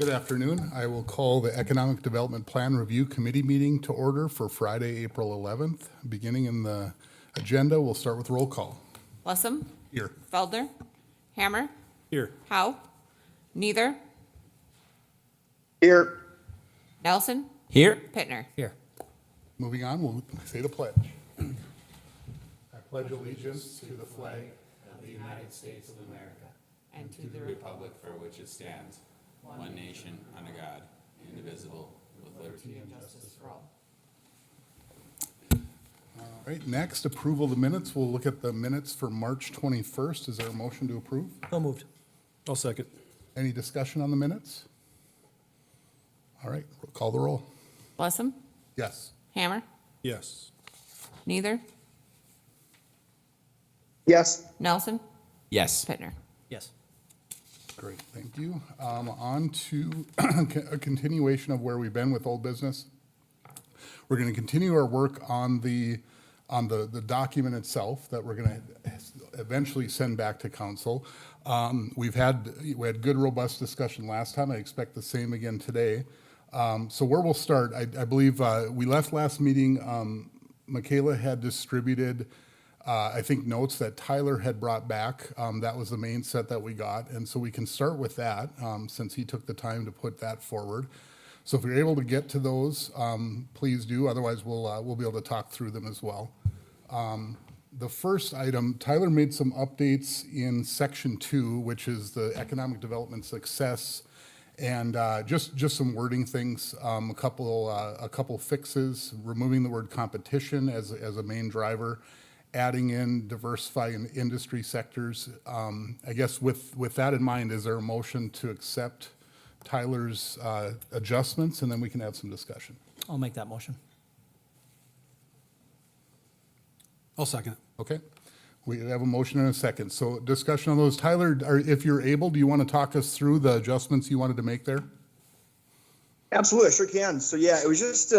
Good afternoon. I will call the Economic Development Plan Review Committee meeting to order for Friday, April 11th. Beginning in the agenda, we'll start with roll call. Lessem. Here. Feldner. Hammer. Here. Howe. Neither. Here. Nelson. Here. Pittner. Here. Moving on, we'll say the pledge. I pledge allegiance to the flag of the United States of America And to the republic for which it stands, one nation, under God, indivisible, with liberty and justice for all. All right, next, approval of the minutes. We'll look at the minutes for March 21st. Is there a motion to approve? So moved. I'll second. Any discussion on the minutes? All right, we'll call the roll. Lessem. Yes. Hammer. Yes. Neither. Yes. Nelson. Yes. Pittner. Yes. Great, thank you. On to a continuation of where we've been with old business. We're going to continue our work on the document itself that we're going to eventually send back to council. We had good, robust discussion last time. I expect the same again today. So where we'll start, I believe we left last meeting. Michaela had distributed I think notes that Tyler had brought back. That was the main set that we got. And so we can start with that since he took the time to put that forward. So if you're able to get to those, please do. Otherwise, we'll be able to talk through them as well. The first item, Tyler made some updates in section 2, which is the economic development success, and just some wording things, a couple fixes, removing the word competition as a main driver, adding in diversifying industry sectors. I guess with that in mind, is there a motion to accept Tyler's adjustments, and then we can have some discussion? I'll make that motion. I'll second it. Okay, we have a motion and a second. So discussion on those. Tyler, if you're able, do you want to talk us through the adjustments you wanted to make there? Absolutely, I sure can. So yeah, it was just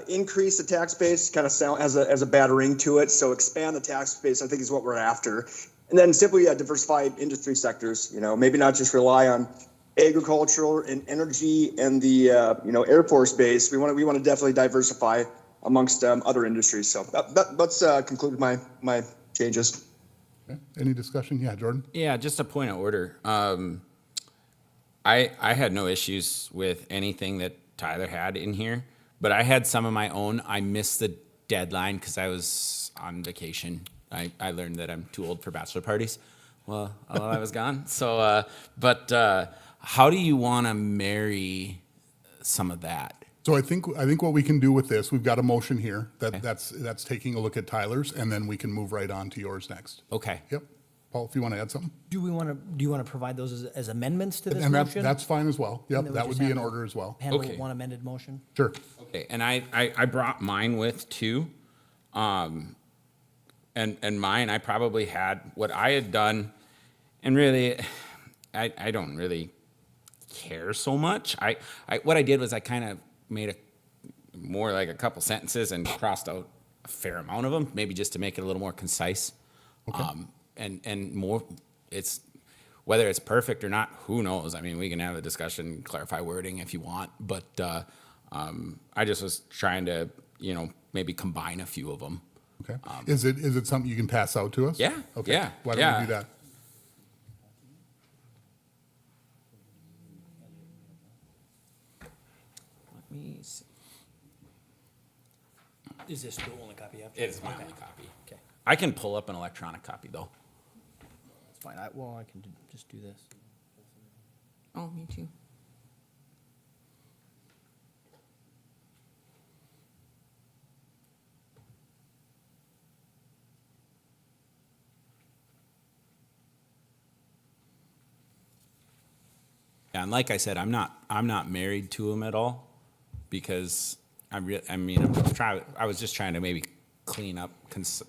increase the tax base, kind of sound as a bad ring to it. So expand the tax base, I think, is what we're after, and then simply diversify industry sectors. You know, maybe not just rely on agricultural and energy and the Air Force base. We want to definitely diversify amongst other industries. So let's conclude my changes. Okay. Any discussion? Yeah, Jordan. Yeah, just a point of order. I had no issues with anything that Tyler had in here, but I had some of my own. I missed the deadline because I was on vacation. I learned that I'm too old for bachelor parties. Well, while I was gone. So, how do you want to marry some of that? So I think what we can do with this, we've got a motion here that's taking a look at Tyler's, and then we can move right on to yours next. Okay. Yep. Paul, if you want to add something? Do you want to provide those as amendments to this And motion? that's fine as well. Yep, And then we that would just be have in to order as well. Handle Okay. one amended motion? Sure. Okay, and I brought mine with too. And mine, I probably had what I had done, and really, I don't really care so much. What I did was I kind of made more like a couple sentences and crossed out a fair amount of them, maybe just to make it a little more concise. Okay. And more, it's whether it's perfect or not, who knows? I mean, we can have a discussion, clarify wording if you want, but I just was trying to, maybe combine a few of them. Okay. Is it something you can pass out to us? Yeah, Okay. yeah, Why don't yeah. we do that? Let me see. Is this the only copy you have? It's my only copy. Okay, I can pull up an electronic copy though. that's fine. I can just do this. Oh, me too. Yeah, and like I said, I'm not married to him at all because I was just trying to maybe clean up,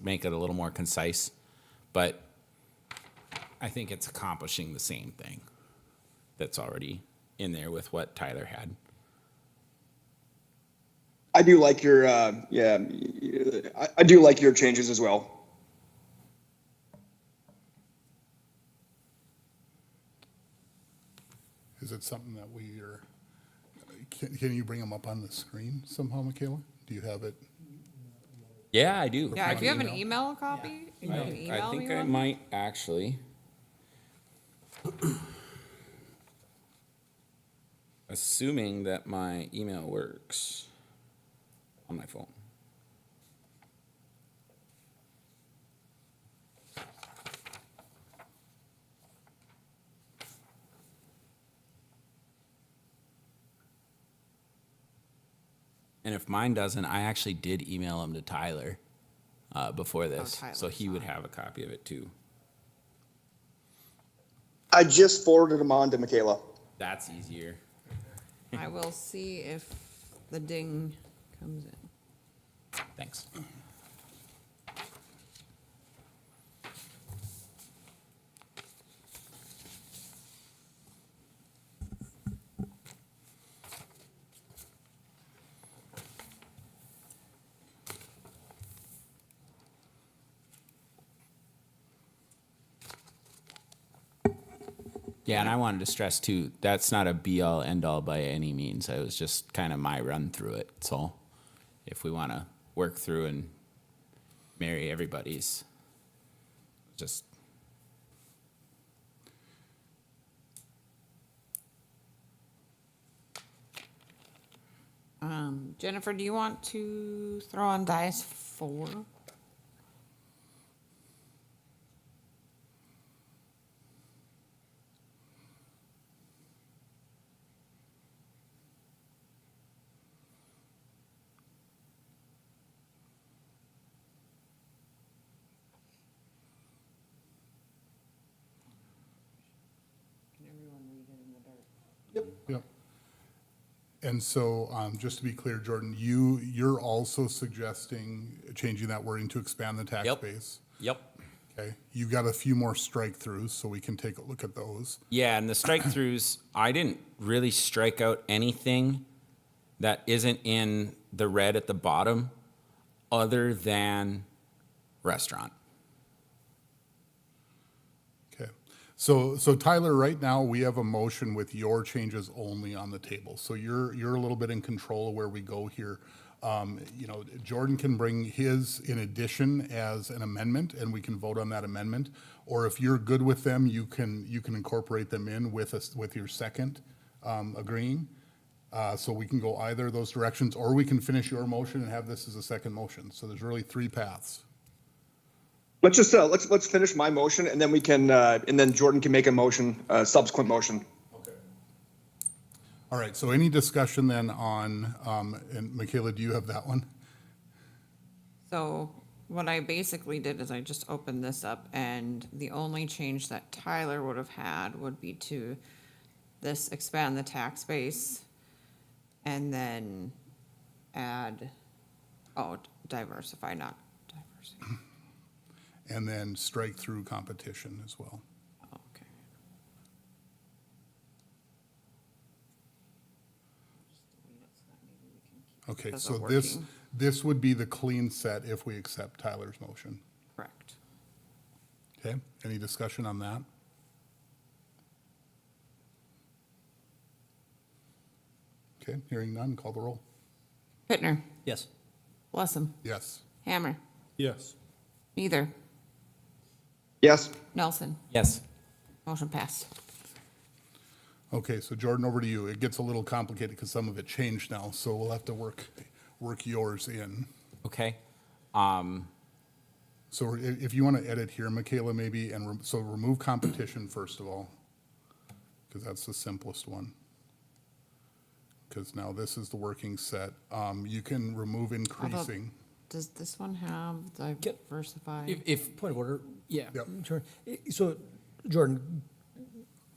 make it a little more concise, but I think it's accomplishing the same thing that's already in there with what Tyler had. I do like your I do like your changes as well. Is it something that we are can you bring them up on the screen somehow, Michaela? Do you have it? Yeah, I do. Yeah, if you have an email? email copy, you can I email me think I one. might actually. Assuming that my email works on my phone. And if mine doesn't, I actually did email him to Tyler before this, so Tyler he would saw it. have a copy of it too. I just forwarded them on to Michaela. That's easier. I will see if the ding comes in. Thanks. Yeah, and I wanted to stress too, that's not a be all end all by any means. It was just kind of my run through it. So if we want to work through and marry everybody's, just Jennifer, do you want to throw on dice 4? Yep. And so, just to be clear, Jordan, you're also suggesting changing that wording to expand the tax Yep. base? Yep. Okay, you got a few more strike throughs, so we can take a look at those. Yeah, and the strike throughs, I didn't really strike out anything that isn't in the red at the bottom other than restaurant. Okay, so Tyler, right now, we have a motion with your changes only on the table. So you're a little bit in control of where we go here. You know, Jordan can bring his in addition as an amendment, and we can vote on that amendment. Or if you're good with them, you can incorporate them in with us, with your second, agreeing. So we can go either of those directions, or we can finish your motion and have this as a second motion. So there's really 3 paths. Let's just, let's finish my motion and then we can, and then Jordan can make a motion, subsequent motion. All right, so any discussion then on, and Michaela, do you have that one? So what I basically did is I just opened this up, and the only change that Tyler would have had would be to this expand the tax base and then add, diversify, not diversity. And then strike through competition as well. Okay. Okay, Those so are this, working. this would be the clean set if we accept Tyler's motion. Correct. Okay, any discussion on that? Okay, hearing none, call the roll. Pittner, Yes. Blessem, Yes. Hammer, Yes. Neither, Yes? Nelson. Yes. Motion passed. Okay, so Jordan, over to you. It gets a little complicated because some of it changed now, so we'll have to work yours in. Okay. So if you want to edit here, Michaela, maybe, and so remove competition first of all, because that's the simplest one. Because now this is the working set. You can remove increasing. Does this one have diversify? If, point of order, yeah. Yep. Sure. So, Jordan,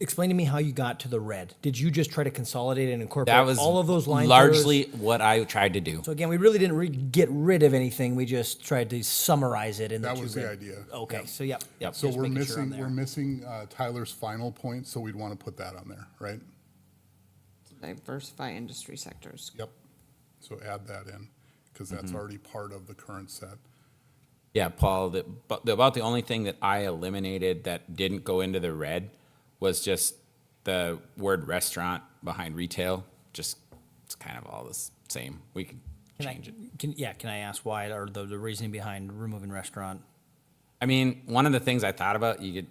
explain to me how you got to the red. Did you just try to consolidate and incorporate That was all of those lines? largely what I tried to do. So again, we really didn't get rid of anything. We just tried to summarize it in the That two was the red. idea. Okay, Yep. so yep. Yep. So just we're making sure I'm missing, there. we're missing Tyler's final point, so we'd want to put that on there, right? Diversify industry sectors. Yep. So add that in, because that's already part of the current set. Yeah, Paul, about the only thing that I eliminated that didn't go into the red was just the word restaurant behind retail. Just it's kind of all the same. We could Can change it. Can I ask why, or the reasoning behind removing restaurant? I mean, one of the things I thought about, you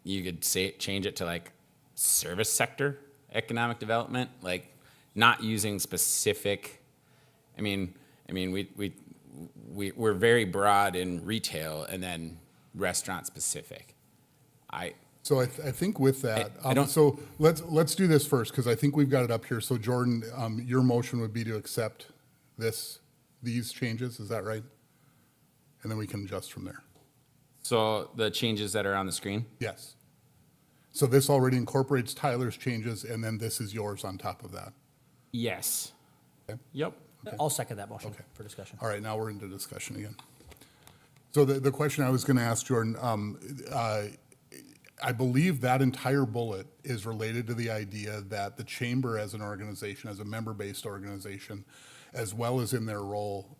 could say change it to like service sector economic development, like not using specific. We're very broad in retail and then restaurant specific. So I think with that, I don't- so let's do this first, because I think we've got it up here. So Jordan, your motion would be to accept these changes, is that right? And then we can adjust from there. So the changes that are on the screen. Yes. So this already incorporates Tyler's changes, and then this is yours on top of that. Yes. Okay. Yep. I'll second that motion Okay. for discussion. All right, now we're into discussion again. So the question I was going to ask Jordan, I believe that entire bullet is related to the idea that the chamber as an organization, as a member-based organization, as well as in their role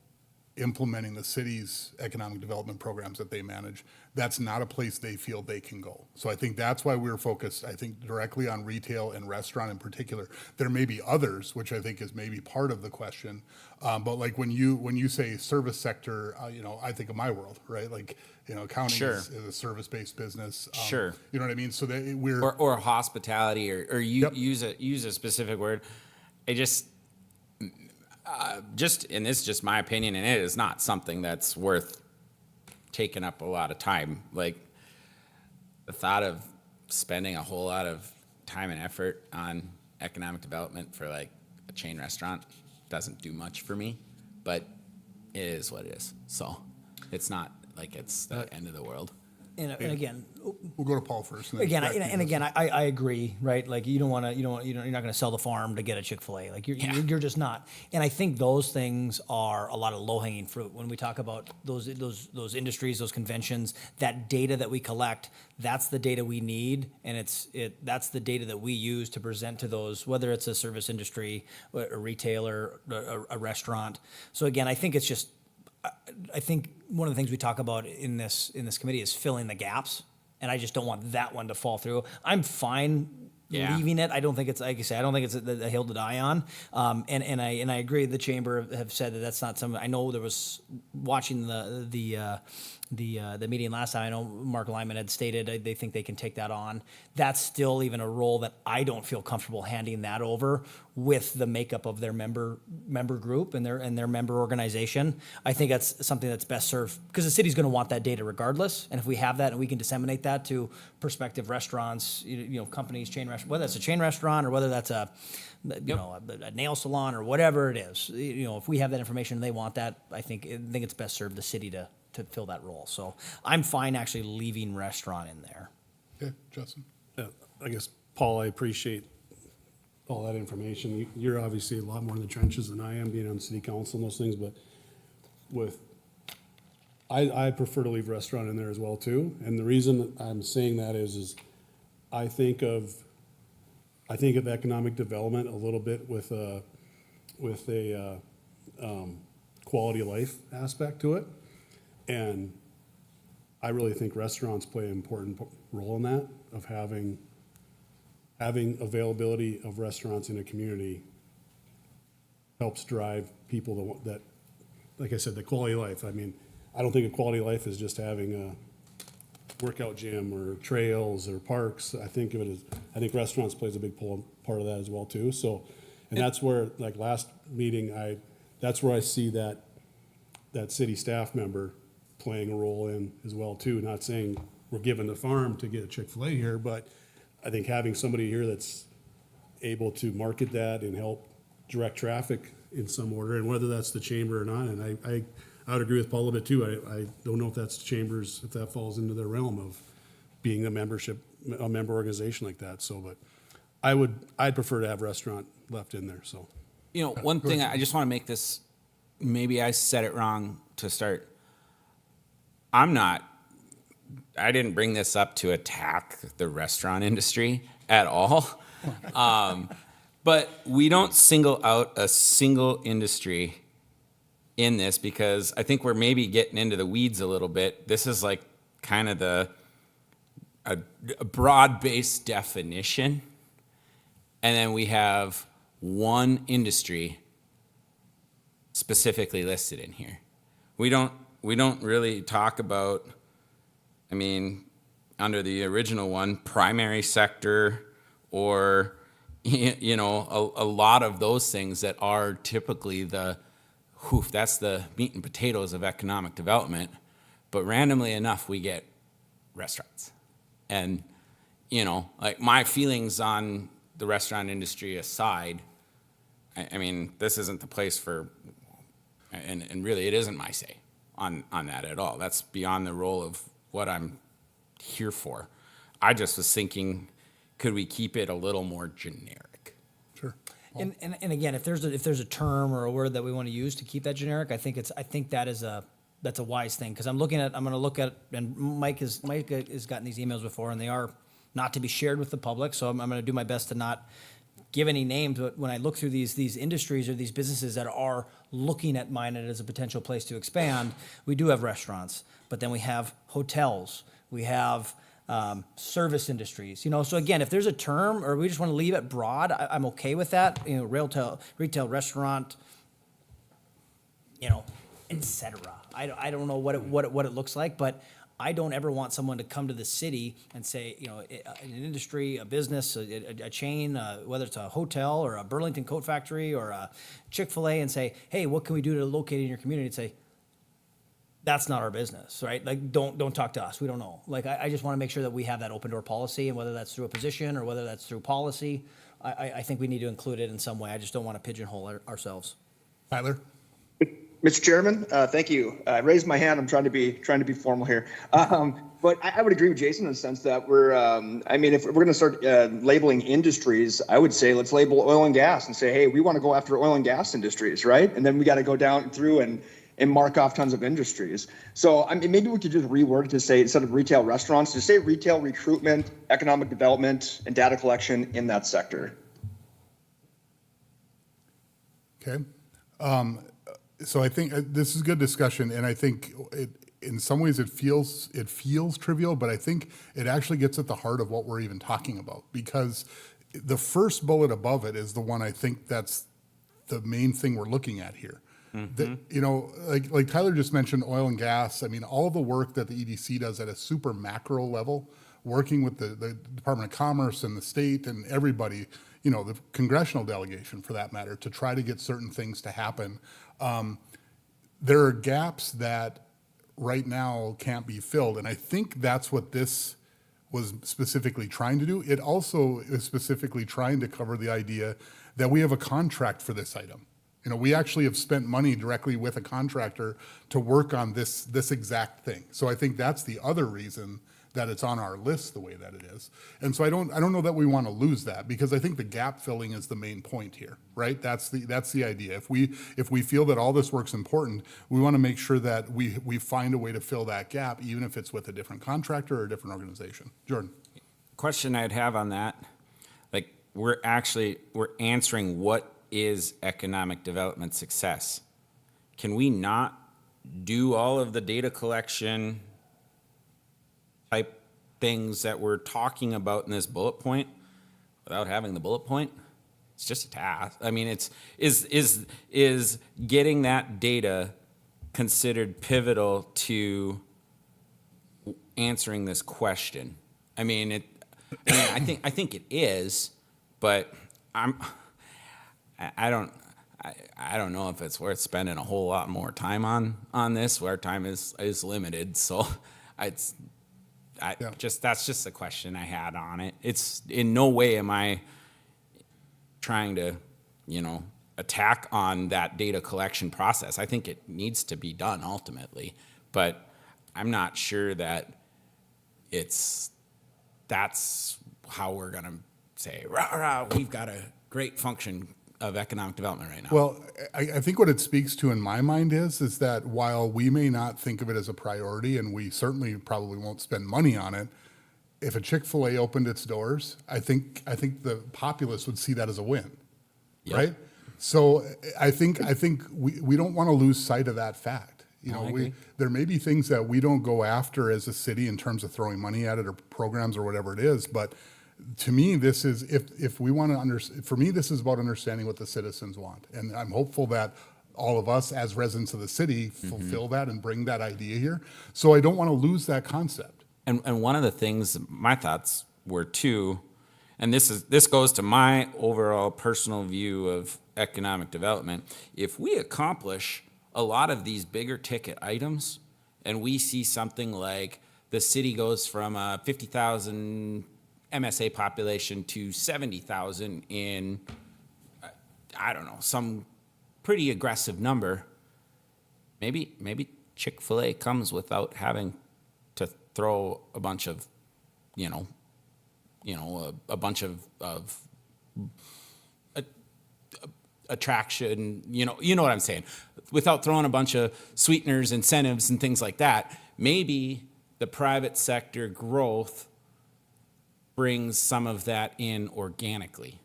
implementing the city's economic development programs that they manage, that's not a place they feel they can go. So I think that's why we're focused, I think, directly on retail and restaurant in particular. There may be others, which I think is maybe part of the question. But like when you say service sector, I think of my world, right? Like, accounting Sure. is a service-based business. Sure. You know what I mean? So that we're, Or hospitality, or you Yep. use a specific word. I just and this is just my opinion, and it is not something that's worth taking up a lot of time. Like the thought of spending a whole lot of time and effort on economic development for like a chain restaurant doesn't do much for me, but it is what it is. So it's not like it's the end of the world. And again, we'll go to Paul first. And then again, back to you, and again, I agree, right? Like you're not going to sell the farm to get a Chick-fil-A. Like you're just not. And I think those things are a lot of low hanging fruit when we talk about those industries, those conventions, that data that we collect. That's the data we need, and that's the data that we use to present to those, whether it's a service industry, a retailer, a restaurant. So again, I think it's just. I think one of the things we talk about in this committee is filling the gaps, and I just don't want that one to fall through. I'm fine leaving it. I don't think it's, like you say, I don't think it's a hill to die on. And I agree. The chamber have said that that's not something. I know there was watching the meeting last time. I know Mark Lyman had stated they think they can take that on. That's still even a role that I don't feel comfortable handing that over with the makeup of their member group and their member organization. I think that's something that's best served because the city's going to want that data regardless. And if we have that and we can disseminate that to prospective restaurants, companies, chain restaurants, whether that's a chain restaurant or whether that's a nail salon or whatever it is, if we have that information and they want that, I think it's best served the city to fill that role. So I'm fine actually leaving restaurant in there. Okay, Justin. I guess, Paul, I appreciate all that information. You're obviously a lot more in the trenches than I am, being on city council and those things, but I prefer to leave restaurant in there as well too. And the reason I'm saying that is I think of economic development a little bit with a quality of life aspect to it. And I really think restaurants play an important role in that, of having availability of restaurants in a community helps drive people that, like I said, the quality of life. I mean, I don't think a quality of life is just having a workout gym or trails or parks. I think restaurants plays a big part of that as well too. So, and that's where, like last meeting, that's where I see that city staff member playing a role in as well too. Not saying we're giving the farm to get a Chick-fil-A here, but I think having somebody here that's able to market that and help direct traffic in some order, and whether that's the chamber or not, and I would agree with Paul a little bit too. I don't know if that's chambers, if that falls into their realm of being a member organization like that. So, but I'd prefer to have restaurant left in there. So, One thing I just want to make this, maybe I said it wrong to start. I didn't bring this up to attack the restaurant industry at all. But we don't single out a single industry in this because I think we're maybe getting into the weeds a little bit. This is like kind of a broad-based definition. And then we have one industry specifically listed in here. We don't really talk about, I mean, under the original one, primary sector or, you know, a lot of those things that are typically that's the meat and potatoes of economic development. But randomly enough, we get restaurants. And, you know, like my feelings on the restaurant industry aside, I mean, this isn't the place for, and really it isn't my say on that at all. That's beyond the role of what I'm here for. I just was thinking, could we keep it a little more generic? Sure. And again, if there's a term or a word that we want to use to keep that generic, I think that's a wise thing, because I'm going to look at, and Mike has gotten these emails before, and they are not to be shared with the public. So I'm going to do my best to not give any names. But when I look through these industries or these businesses that are looking at Minot as a potential place to expand, we do have restaurants, but then we have hotels, we have service industries. You know, so again, if there's a term or we just want to leave it broad, I'm okay with that. You know, retail, restaurant, you know, etc. I don't know what it looks like, but I don't ever want someone to come to the city and say, you know, an industry, a business, a chain, whether it's a hotel or a Burlington Coat Factory or a Chick-fil-A, and say, hey, what can we do to locate in your community? And say, that's not our business, right? Like, don't talk to us. We don't know. Like, I just want to make sure that we have that open door policy, and whether that's through a position or whether that's through policy, I think we need to include it in some way. I just don't want to pigeonhole ourselves. Tyler? Mr. Chairman, thank you. I raised my hand. I'm trying to be formal here. But I would agree with Jason in the sense that I mean, if we're going to start labeling industries, I would say let's label oil and gas and say, hey, we want to go after oil and gas industries, right? And then we got to go down through and mark off tons of industries. So I mean, maybe we could just reword it to say, instead of retail restaurants, to say retail recruitment, economic development, and data collection in that sector. Okay. So I think this is good discussion, and I think in some ways it feels trivial, but I think it actually gets at the heart of what we're even talking about, because the first bullet above it is the one I think that's the main thing we're looking at here. That, you know, like Tyler just mentioned, oil and gas. I mean, all the work that the EDC does at a super macro level, working with the Department of Commerce and the state and everybody, you know, the congressional delegation for that matter, to try to get certain things to happen. There are gaps that right now can't be filled, and I think that's what this was specifically trying to do. It also is specifically trying to cover the idea that we have a contract for this item. You know, we actually have spent money directly with a contractor to work on this exact thing. So I think that's the other reason that it's on our list the way that it is. And so I don't know that we want to lose that, because I think the gap filling is the main point here, right? That's the idea. If we feel that all this work's important, we want to make sure that we find a way to fill that gap, even if it's with a different contractor or a different organization. Jordan. Question I'd have on that, like, we're answering what is economic development success. Can we not do all of the data collection type things that we're talking about in this bullet point without having the bullet point? It's just a task. I mean, is getting that data considered pivotal to answering this question? I mean, I think it is, but I don't know if it's worth spending a whole lot more time on this, where time is limited. So that's just a question I had on it. It's in no way am I trying to, you know, attack on that data collection process. I think it needs to be done ultimately, but I'm not sure that that's how we're gonna say, rah, rah, we've got a great function of economic development right now. Well, I think what it speaks to in my mind is that while we may not think of it as a priority, and we certainly probably won't spend money on it, if a Chick-fil-A opened its doors, I think the populace would see that as a win, Yep. right? So I think we don't want to lose sight of that fact. You know, I agree. there may be things that we don't go after as a city in terms of throwing money at it or programs or whatever it is, but to me, this is, if we want to for me, this is about understanding what the citizens want. And I'm hopeful that all of us as residents of the city fulfill that and bring that idea here. So I don't want to lose that concept. And one of the things, my thoughts were too, and this goes to my overall personal view of economic development. If we accomplish a lot of these bigger ticket items, and we see something like the city goes from a 50,000 MSA population to 70,000 in, I don't know, some pretty aggressive number, maybe Chick-fil-A comes without having to throw a bunch of, a bunch of attraction, you know what I'm saying, without throwing a bunch of sweeteners, incentives, and things like that. Maybe the private sector growth brings some of that in organically.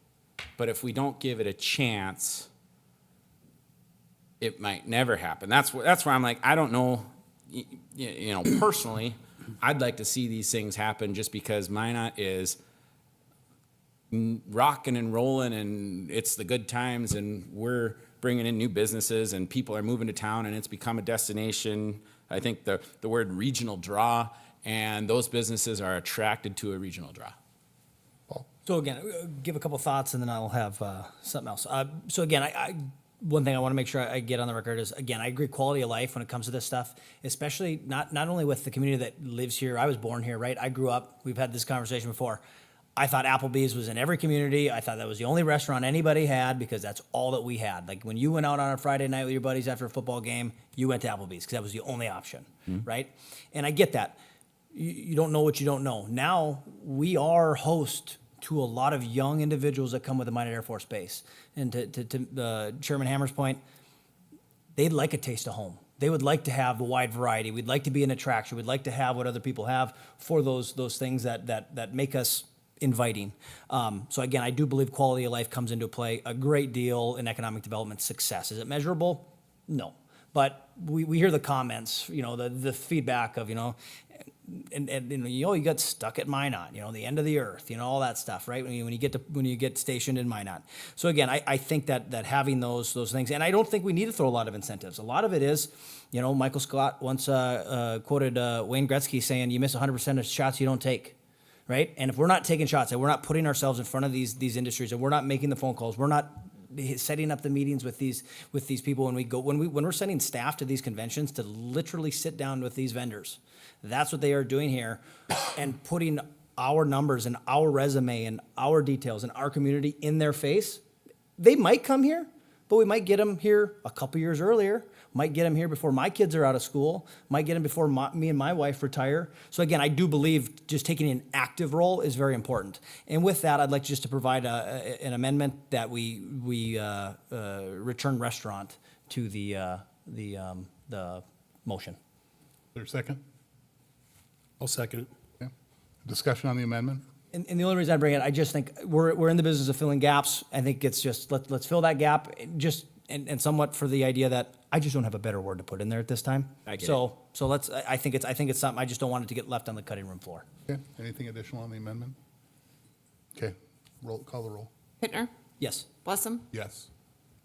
But if we don't give it a chance, it might never happen. That's where I'm like, I don't know, personally, I'd like to see these things happen just because Minot is rocking and rolling and it's the good times and we're bringing in new businesses and people are moving to town and it's become a destination. I think the word regional draw, and those businesses are attracted to a regional draw. So again, give a couple thoughts and then I'll have something else. So again, I one thing I want to make sure I get on the record is, again, I agree quality of life when it comes to this stuff, especially not only with the community that lives here. I was born here, right? I grew up, we've had this conversation before. I thought Applebee's was in every community. I thought that was the only restaurant anybody had because that's all that we had. Like when you went out on a Friday night with your buddies after a football game, you went to Applebee's because that was the only option, right? And I get that. You don't know what you don't know. Now we are host to a lot of young individuals that come with the Minot Air Force Base. And to Chairman Hammer's point, they'd like a taste of home. They would like to have the wide variety. We'd like to be an attraction. We'd like to have what other people have for those things that make us inviting. So again, I do believe quality of life comes into play a great deal in economic development success. Is it measurable? No. But we hear the comments, the feedback of, and you got stuck at Minot, the end of the earth, all that stuff, right? When you get stationed in Minot. So again, I think that having those things, and I don't think we need to throw a lot of incentives. A lot of it is, Michael Scott once quoted Wayne Gretzky saying, "You miss 100% of shots you don't take." Right? And if we're not taking shots and we're not putting ourselves in front of these industries and we're not making the phone calls, we're not setting up the meetings with these people when we're sending staff to these conventions to literally sit down with these vendors. That's what they are doing here and putting our numbers and our resume and our details and our community in their face. They might come here, but we might get them here a couple years earlier. Might get them here before my kids are out of school, might get them before me and my wife retire. So again, I do believe just taking an active role is very important. And with that, I'd like just to provide an amendment that we return restaurant to the motion. Is there a second? I'll second it. Okay. Discussion on the amendment? And the only reason I bring it, I just think we're in the business of filling gaps. I think it's just let's fill that gap, and somewhat for the idea that I just don't have a better word to put in there at this time. I get so let's. I think it's something. I just don't want it to get left on the cutting room floor. Okay. Anything additional on the amendment? Okay. Call the roll. Pittner, Yes. Blessum, Yes.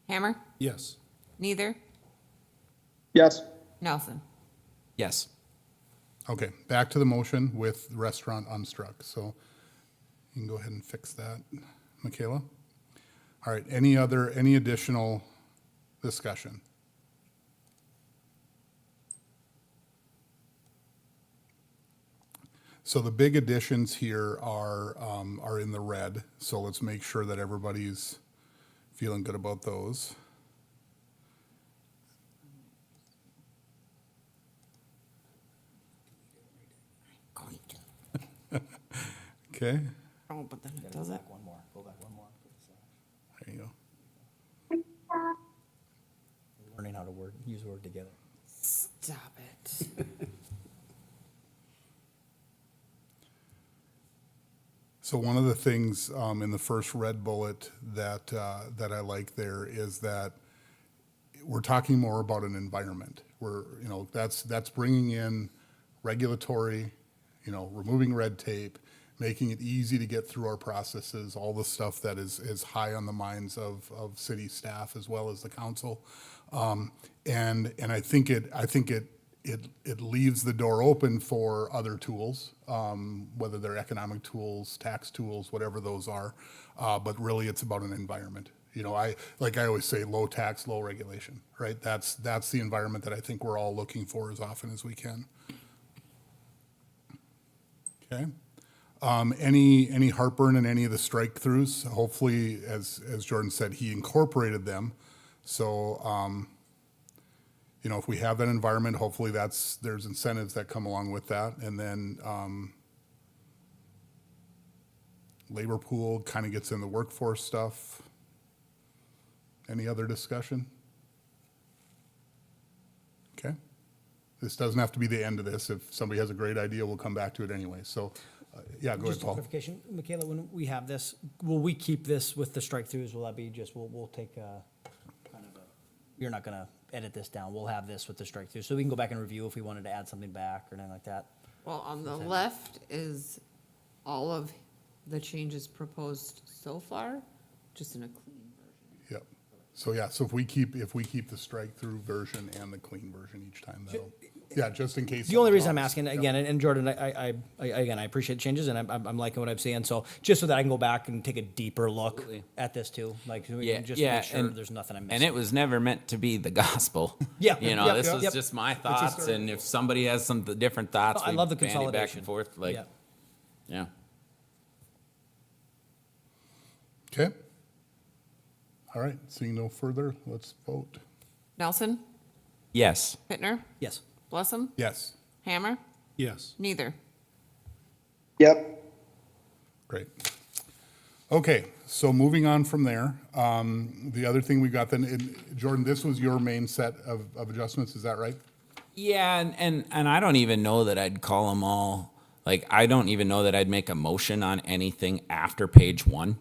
Hammer, Yes. Neither, Yes. Nelson. Yes. Okay, back to the motion with restaurant unstruck. So you can go ahead and fix that, Michaela. All right, any additional discussion? So the big additions here are in the red. So let's make sure that everybody's feeling good about those. Okay, Oh, but then it does it. One more. Go back one more. there you go. Learning how to use word together. Stop it. So one of the things in the first red bullet that I like there is that we're talking more about an environment. That's bringing in regulatory, removing red tape, making it easy to get through our processes, all the stuff that is high on the minds of city staff as well as the council. And I think it leaves the door open for other tools, whether they're economic tools, tax tools, whatever those are. But really, it's about an environment. You know, I always say, low tax, low regulation, right? That's the environment that I think we're all looking for as often as we can. Okay. Any heartburn in any of the strike throughs? Hopefully, as Jordan said, he incorporated them. So, you know, if we have that environment, hopefully there's incentives that come along with that. And then, labor pool kind of gets in the workforce stuff. Any other discussion? Okay. This doesn't have to be the end of this. If somebody has a great idea, we'll come back to it anyway. So, yeah, go ahead, Just a Paul. clarification, Michaela, when we have this, will we keep this with the strike-throughs? Will that be just, we'll take a, kind of a, you're not gonna edit this down. We'll have this with the strike-through. So we can go back and review if we wanted to add something back or anything like that. Well, on the left is all of the changes proposed so far, just in a clean version. Yep. So, yeah, so if we keep the strike-through version and the clean version each time, that'll, yeah, just in case. The only reason I'm something asking, drops. again, and Jordan, I appreciate the changes, and I'm liking what I'm seeing, so just so that I can go back and take a deeper look Absolutely. at this too, like, so we Yeah, can just yeah, make sure and- there's nothing I'm And missing. it was never meant to be the gospel. Yeah, You know, yep, this was yep. just my just thoughts, and if somebody has some different thoughts, I we love the bandy back consolidation. and forth, like, Yeah. yeah. Okay. All right, seeing no further, let's vote. Nelson, Yes. Pittner, Yes. Blessam, Yes, Hammer, Yes. neither. Yep. great. Okay, so moving on from there, the other thing we got then, Jordan, this was your main set of adjustments, is that right? Yeah, and I don't even know that I'd call them all, like, I don't even know that I'd make a motion on anything after page one.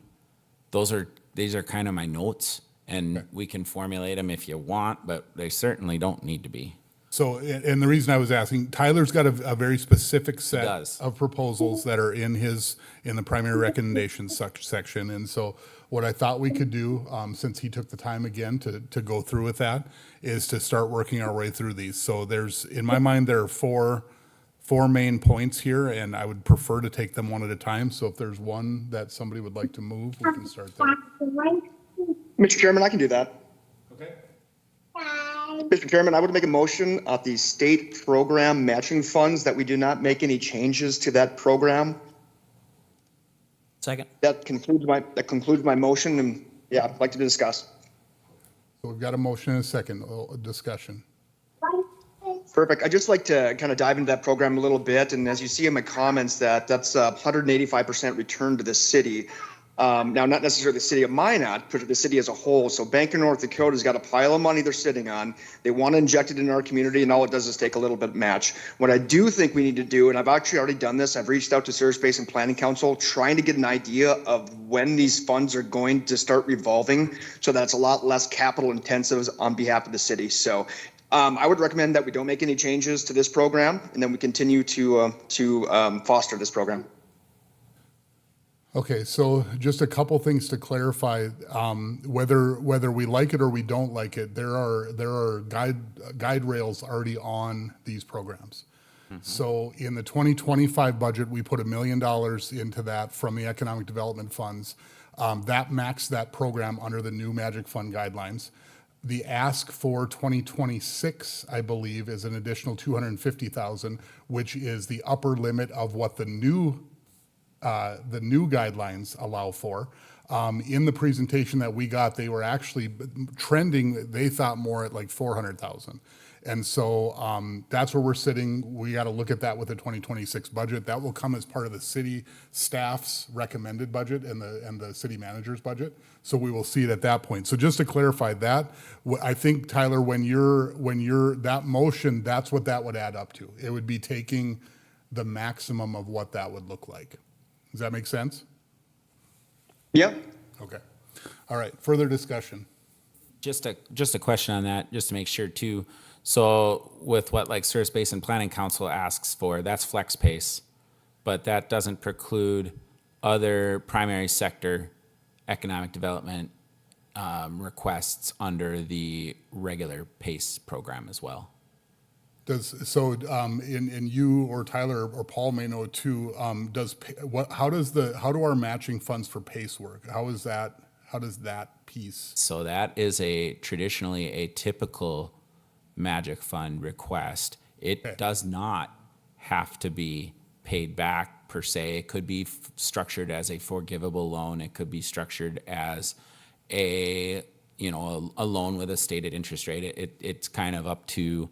These are kind of my notes, and we can formulate them if you want, but they certainly don't need to be. So, and the reason I was asking, Tyler's got a very specific set does. of proposals that are in the primary recommendations section. And so what I thought we could do, since he took the time again to go through with that, is to start working our way through these. So in my mind, there are four main points here, and I would prefer to take them one at a time. So if there's one that somebody would like to move, we can start there. Mr. Chairman, I can do that. Okay. Mr. Chairman, I would make a motion at the state program matching funds that we do not make any changes to that program. Second. That concludes my motion, and yeah, I'd like to discuss. So we've got a motion and a second, discussion. Perfect. I'd just like to kind of dive into that program a little bit. And as you see in my comments, that's 185% return to the city. Now, not necessarily the city of Minot, but the city as a whole. So Bank of North Dakota's got a pile of money they're sitting on. They want to inject it in our community, and all it does is take a little bit match. What I do think we need to do, and I've actually already done this, I've reached out to Surface Space and Planning Council, trying to get an idea of when these funds are going to start revolving, so that's a lot less capital intensive on behalf of the city. So I would recommend that we don't make any changes to this program, and then we continue to foster this program. Okay, so just a couple things to clarify, whether we like it or we don't like it, there are guide rails already on these programs. So in the 2025 budget, we put $1 million into that from the economic development funds. That maxed that program under the new Magic Fund guidelines. The ask for 2026, I believe, is an additional 250,000, which is the upper limit of what the new guidelines allow for. In the presentation that we got, they were actually trending, they thought more at like 400,000. And so that's where we're sitting. We got to look at that with the 2026 budget. That will come as part of the city staff's recommended budget and the city manager's budget. So we will see it at that point. So just to clarify that, I think, Tyler, when you're that motion, that's what that would add up to. It would be taking the maximum of what that would look like. Does that make sense? Yep. Okay. All right. Further discussion. Just a question on that, just to make sure too. So with what like Surface Space and Planning Council asks for, that's flex pace. but that doesn't preclude other primary sector economic development requests under the regular PACE program as well. And you or Tyler or Paul may know too, how do our matching funds for PACE work? How does that piece? So that is traditionally a typical Magic Fund request. It does not have to be paid back per se. It could be structured as a forgivable loan. It could be structured as a loan with a stated interest rate. It's kind of up to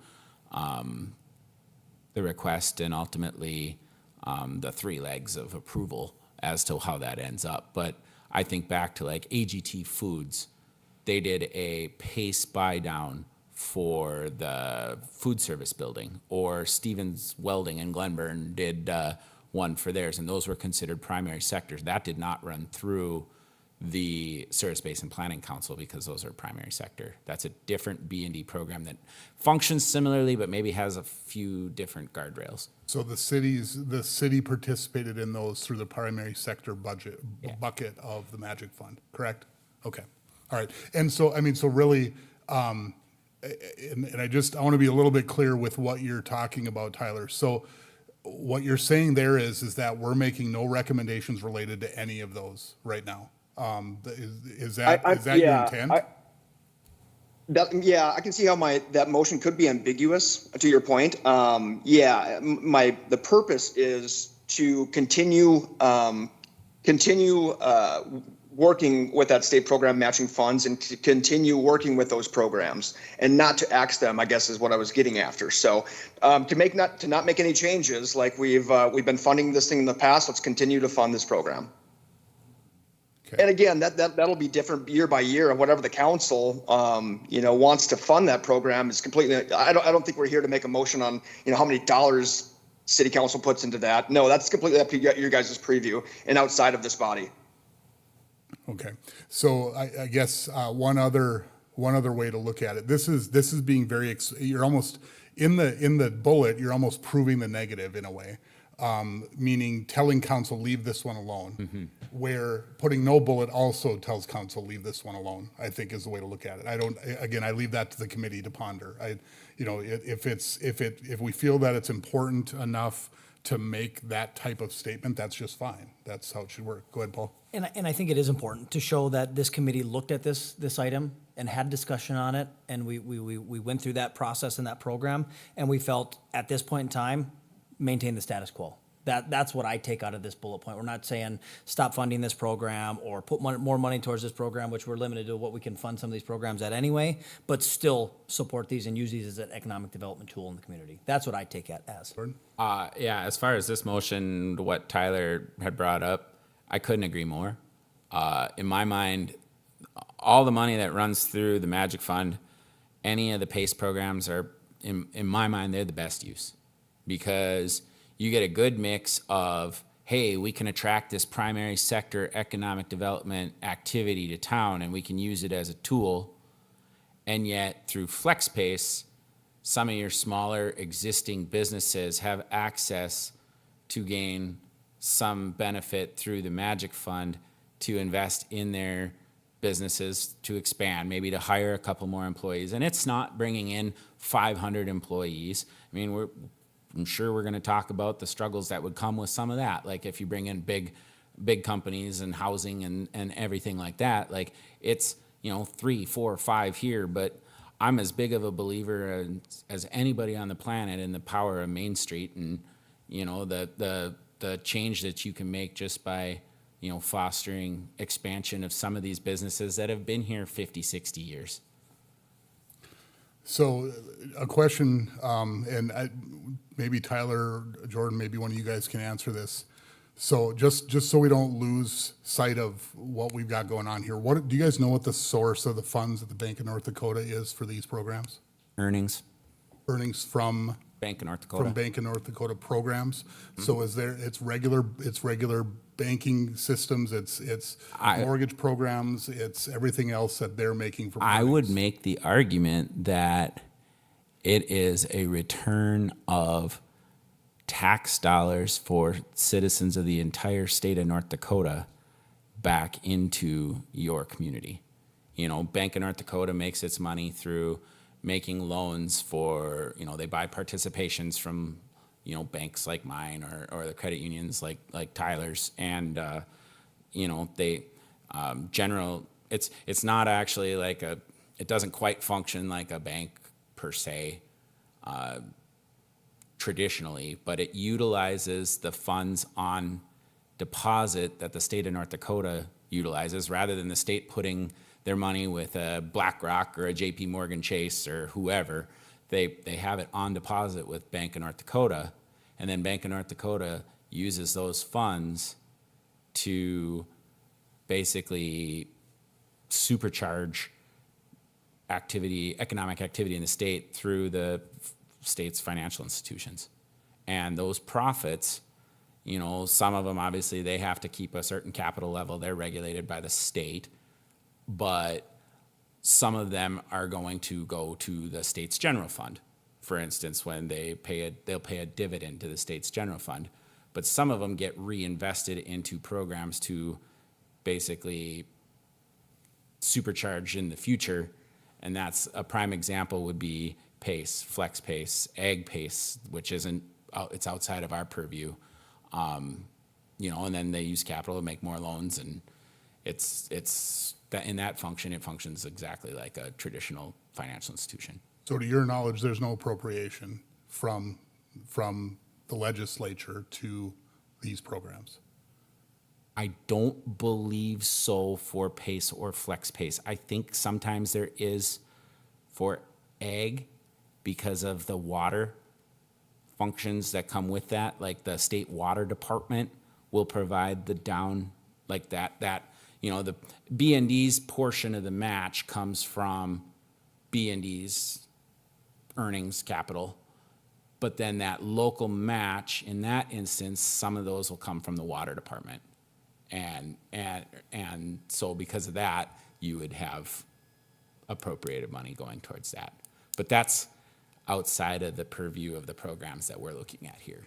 the request and ultimately the three legs of approval as to how that ends up. But I think back to like AGT Foods, they did a PACE buy down for the food service building, or Stevens Welding in Glenburn did one for theirs, and those were considered primary sectors. That did not run through the Service Basin Planning Council because those are primary sector. That's a different B&D program that functions similarly, but maybe has a few different guardrails. So the city participated in those through the primary sector bucket of the Magic Fund, correct? Okay, all right. And so, really, and I want to be a little bit clear with what you're talking about, Tyler. So what you're saying there is that we're making no recommendations related to any of those right now. Is that your intent? I can see how that motion could be ambiguous. To your point, the purpose is to continue working with that state program matching funds and to continue working with those programs and not to axe them, I guess, is what I was getting after. So to not make any changes, like we've been funding this thing in the past, let's continue to fund this program. Okay. And again, that'll be different year by year, and whatever the council wants to fund that program is completely. I don't think we're here to make a motion on how many dollars city council puts into that. No, that's completely up to your guys' preview and outside of this body. Okay, so I guess one other way to look at it. This is being very. You're almost in the bullet. You're almost proving the negative in a way. Meaning telling council leave this one alone, where putting no bullet also tells council leave this one alone, I think is the way to look at it. I leave that to the committee to ponder. If we feel that it's important enough to make that type of statement, that's just fine. That's how it should work. Go ahead, Paul. And I think it is important to show that this committee looked at this item and had discussion on it, and we went through that process in that program, and we felt at this point in time, maintain the status quo. That's what I take out of this bullet point. We're not saying stop funding this program or put more money towards this program, which we're limited to what we can fund some of these programs at anyway, but still support these and use these as an economic development tool in the community. That's what I take it as. As far as this motion, what Tyler had brought up, I couldn't agree more. In my mind, all the money that runs through the Magic Fund, any of the PACE programs are, in my mind, they're the best use. Because you get a good mix of, hey, we can attract this primary sector economic development activity to town and we can use it as a tool. And yet through FlexPace, some of your smaller existing businesses have access to gain some benefit through the Magic Fund to invest in their businesses, to expand, maybe to hire a couple more employees. And it's not bringing in 500 employees. I mean, I'm sure we're going to talk about the struggles that would come with some of that. Like if you bring in big companies and housing and everything like that, like it's, 3, 4, 5 here, but I'm as big of a believer as anybody on the planet in the power of Main Street and, the change that you can make just by, fostering expansion of some of these businesses that have been here 50, 60 years. So a question, maybe Tyler, Jordan, maybe one of you guys can answer this. So just so we don't lose sight of what we've got going on here, do you guys know what the source of the funds at the Bank of North Dakota is for these programs? Earnings From Bank of North Dakota. From Bank of North Dakota programs. Mm-hmm. So it's regular banking systems, it's mortgage programs, it's everything else that they're making from I would make the argument that it is a return of tax dollars for citizens of the entire state of North Dakota back into your community. You know, Bank of North Dakota makes its money through making loans for, you know, they buy participations from, you know, banks like mine or the credit unions like Tyler's. And, you know, they, it's not actually like it doesn't quite function like a bank per se, traditionally, but it utilizes the funds on deposit that the state of North Dakota utilizes, rather than the state putting their money with a BlackRock or a JP Morgan Chase or whoever. They have it on deposit with Bank of North Dakota, and then Bank of North Dakota uses those funds to basically supercharge economic activity in the state through the state's financial institutions. And those profits, you know, some of them, obviously, they have to keep a certain capital level. They're regulated by the state. But some of them are going to go to the state's general fund. For instance, when they'll pay a dividend to the state's general fund. But some of them get reinvested into programs to basically supercharge in the future. And that's a prime example would be PACE, FlexPACE, AgPACE, which isn't, it's outside of our purview. You know, and then they use capital to make more loans, and it's that in that function, it functions exactly like a traditional financial institution. So to your knowledge, there's no appropriation from the legislature to these programs? I don't believe so for PACE or FlexPACE. I think sometimes there is for ag because of the water functions that come with that. Like the state water department will provide the down, like that, you know, the B&D's portion of the match comes from B&D's earnings capital. But then that local match, in that instance, some of those will come from the water department. And so because of that, you would have appropriated money going towards that. But that's outside of the purview of the programs that we're looking at here,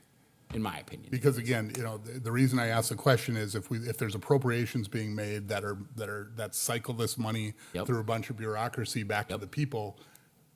in my opinion. Because again, you know, the reason I ask the question is if there's appropriations being made that cycle this money Yep. through a bunch of bureaucracy back to the people,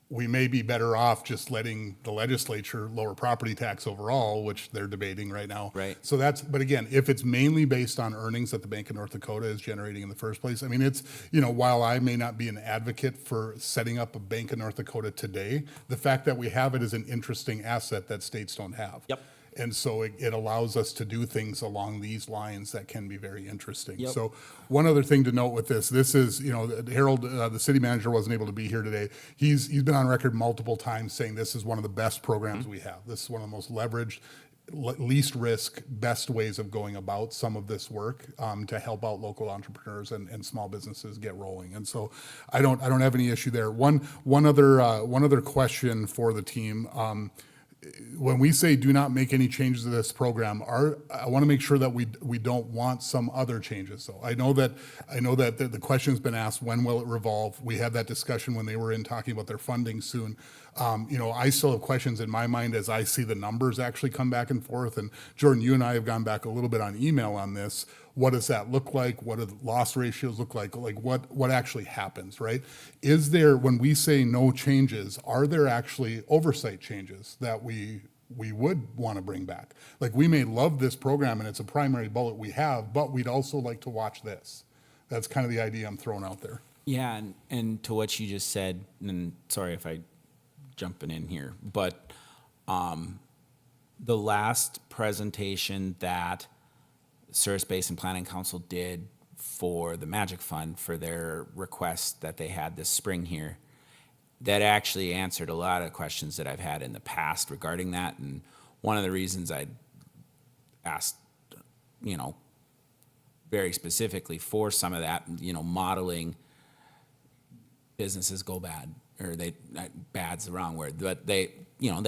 we may be better off just letting the legislature lower property tax overall, which they're debating right now. Right. So but again, if it's mainly based on earnings that the Bank of North Dakota is generating in the first place, I mean, it's, you know, while I may not be an advocate for setting up a Bank of North Dakota today, the fact that we have it is an interesting asset that states don't have. Yep. And so it allows us to do things along these lines that can be very interesting. Yep. So one other thing to note with this is, you know, Harold, the city manager, wasn't able to be here today. He's been on record multiple times saying this is one of the best programs we have. This is one of the most leveraged, least risk, best ways of going about some of this work to help out local entrepreneurs and small businesses get rolling. And so I don't have any issue there. One other question for the team. When we say do not make any changes to this program, I want to make sure that we don't want some other changes. So I know that the question's been asked, when will it revolve? We had that discussion when they were in talking about their funding soon. You know, I still have questions in my mind as I see the numbers actually come back and forth. And Jordan, you and I have gone back a little bit on email on this. What does that look like? What do the loss ratios look like? Like what actually happens, right? Is there, when we say no changes, are there actually oversight changes that we would want to bring back? Like, we may love this program and it's a primary bullet we have, but we'd also like to watch this. That's kind of the idea I'm throwing out there. Yeah, and to what you just said, and sorry if I jumping in here, but the last presentation that Service Basin Planning Council did for the Magic Fund for their request that they had this spring here, that actually answered a lot of questions that I've had in the past regarding that. And one of the reasons I asked, you know, very specifically for some of that, you know, modeling businesses go bad, or bad's the wrong word, but they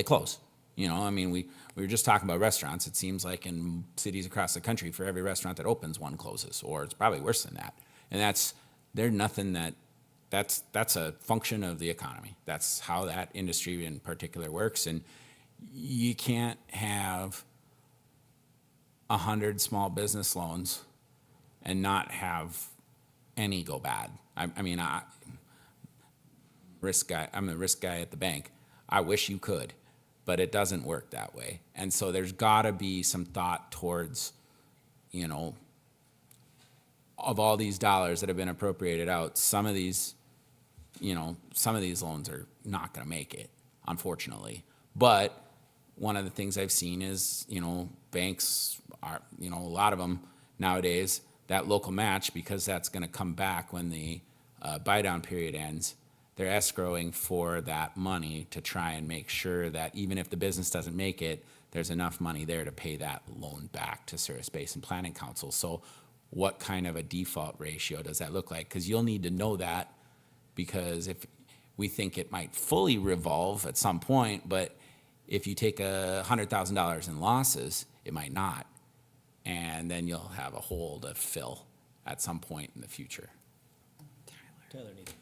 close. You know, I mean, we were just talking about restaurants. It seems like in cities across the country, for every restaurant that opens, one closes, or it's probably worse than that. And that's a function of the economy. That's how that industry in particular works. And you can't have 100 small business loans and not have any go bad. I mean, risk guy. I'm the risk guy at the bank. I wish you could, but it doesn't work that way. And so there's got to be some thought towards, you know, of all these dollars that have been appropriated out, some of these loans are not going to make it, unfortunately. But one of the things I've seen is, you know, banks are, you know, a lot of them nowadays, that local match, because that's going to come back when the buy down period ends, they're escrowing for that money to try and make sure that even if the business doesn't make it, there's enough money there to pay that loan back to Service Basin Planning Council. So what kind of a default ratio does that look like? Because you'll need to know that, because if we think it might fully revolve at some point, but if you take $100,000 in losses, it might not. And then you'll have a hole to fill at some point in the future. Tyler needs.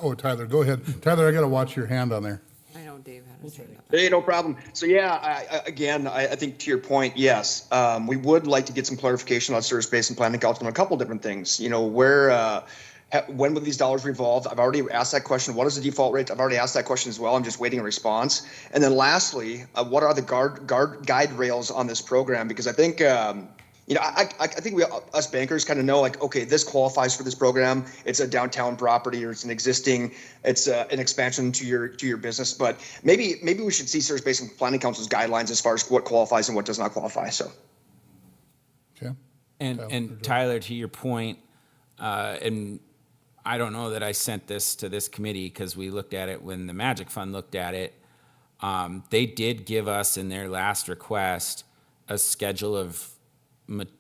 Oh, Tyler, go ahead. Tyler, I got to watch your hand on there. I know Dave had his hand up. Hey, no problem. So yeah, I think to your point, yes, we would like to get some clarification on Service Basin Planning Council on a couple different things. You know, when will these dollars revolve? I've already asked that question. What is the default rate? I've already asked that question as well. I'm just waiting a response. And then lastly, what are the guide rails on this program? Because I think, you know, I think us bankers kind of know, like, okay, this qualifies for this program. It's a downtown property, or it's an expansion to your business. But maybe we should see Service Basin Planning Council's guidelines as far as what qualifies and what does not qualify. So. Okay. And Tyler, to your point, and I don't know that I sent this to this committee because we looked at it when the Magic Fund looked at it. They did give us in their last request a schedule of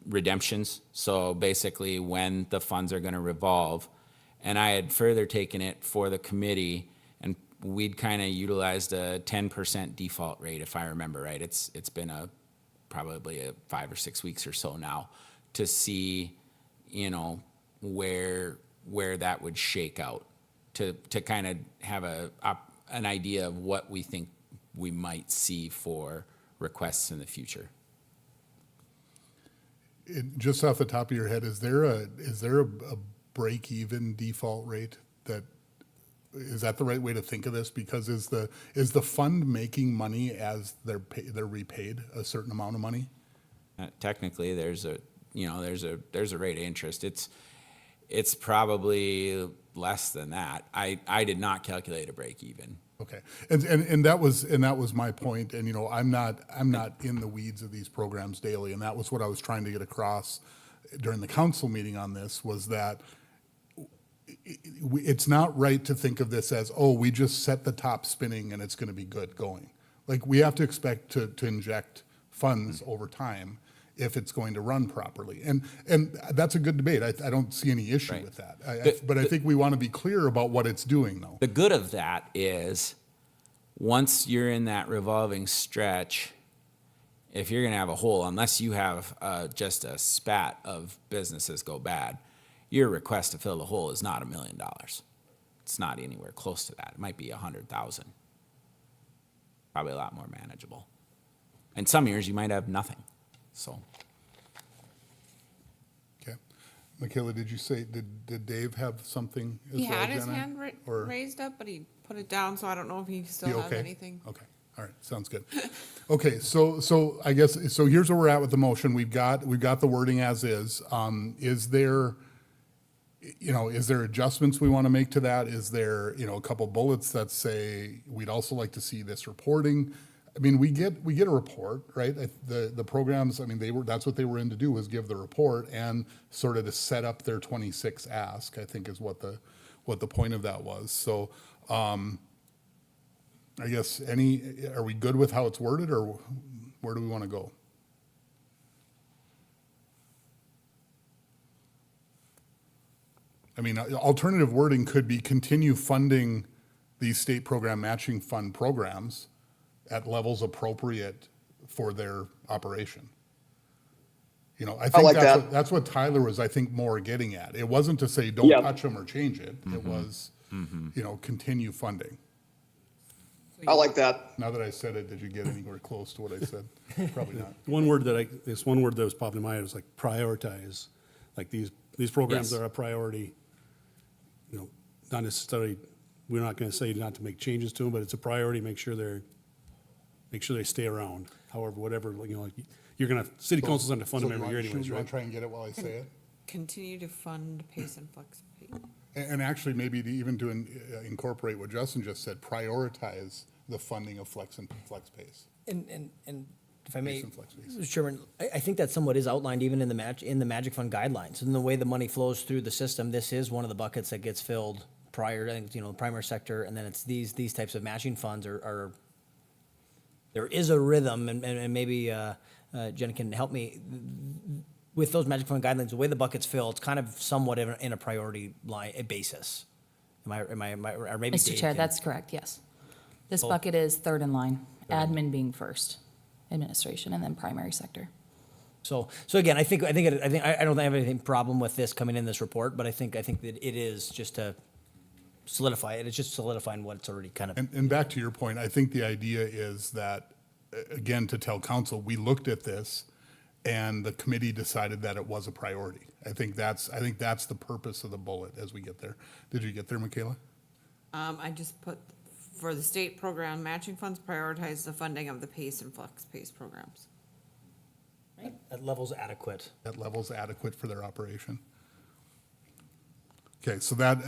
redemptions. So basically when the funds are going to revolve. And I had further taken it for the committee, and we'd kind of utilized a 10% default rate, if I remember right. It's been probably 5 or 6 weeks or so now to see, you know, where that would shake out, to kind of have an idea of what we think we might see for requests in the future. Just off the top of your head, is there a break-even default rate? Is that the right way to think of this? Because is the fund making money as they're repaid a certain amount of money? Technically, there's a rate of interest. It's probably less than that. I did not calculate a break even. Okay, and that was my point. And, you know, I'm not in the weeds of these programs daily, and that was what I was trying to get across during the council meeting on this, was that it's not right to think of this as, oh, we just set the top spinning and it's going to be good going. Like, we have to expect to inject funds over time if it's going to run properly. And that's a good debate. I don't see any issue Right. with that. But I think we want to be clear about what it's doing, though. The good of that is once you're in that revolving stretch, if you're going to have a hole, unless you have just a spat of businesses go bad, your request to fill the hole is not $1 million. It's not anywhere close to that. It might be 100,000. Probably a lot more manageable. And some years you might have nothing. So. Okay. Michaela, did you say, did Dave have something as He well, had his Jenna? hand Or- raised up, but he put it down, so I don't know if he still You has okay? anything. Okay, all right, sounds good. Okay, so I guess, so here's where we're at with the motion. We've got the wording as is. Is there adjustments we want to make to that? Is there, a couple bullets that say, we'd also like to see this reporting? I mean, we get a report, right? The programs, I mean, that's what they were in to do, was give the report and sort of to set up their 26 ask, I think is what the point of that was. So, I guess are we good with how it's worded, or where do we want to go? I mean, alternative wording could be continue funding these state program matching fund programs at levels appropriate for their operation. I think like that. That's what Tyler was, I think, more getting at. It wasn't to say, don't Yeah. touch them or change it. It was, continue funding. So I like that. Now that I said it, did you get anywhere close to what I said? Probably not. One word this one word that was popping in my head was like prioritize. Like these programs Yes. are a priority. You know, not necessarily, we're not gonna say not to make changes to them, but it's a priority, make sure they stay around. However, whatever, you know, like, you're gonna, city council's on to fund So them you every year want- anyways, you want right? to try and get it while I say it? Continue to fund pace and flex pay. And actually, maybe even to incorporate what Justin just said, prioritize the funding of flex pace. And if I may, Pace and flex pace. Mr. Chairman, I think that somewhat is outlined even in the Magic Fund guidelines. And the way the money flows through the system, this is one of the buckets that gets filled prior to, you know, the primary sector, and then it's these types of matching funds are there is a rhythm, and maybe Jen can help me with those Magic Fund guidelines. The way the buckets fill, it's kind of somewhat in a priority line basis. Am I or maybe Mr. Dave Chair, can- that's correct, yes. This Oh. bucket is third in line, admin being first, administration, and then primary sector. So again, I don't have anything problem with this coming in this report, but I think that it is just to solidify it. It's just solidifying what it's already kind of. And back to your point, I think the idea is that, again, to tell council, we looked at this and the committee decided that it was a priority. I think that's the purpose of the bullet as we get there. Did you get there, Michaela? I just put, for the state program matching funds, prioritize the funding of the pace and flex pace programs. That level's adequate. That level's adequate for their operation? Okay, so that,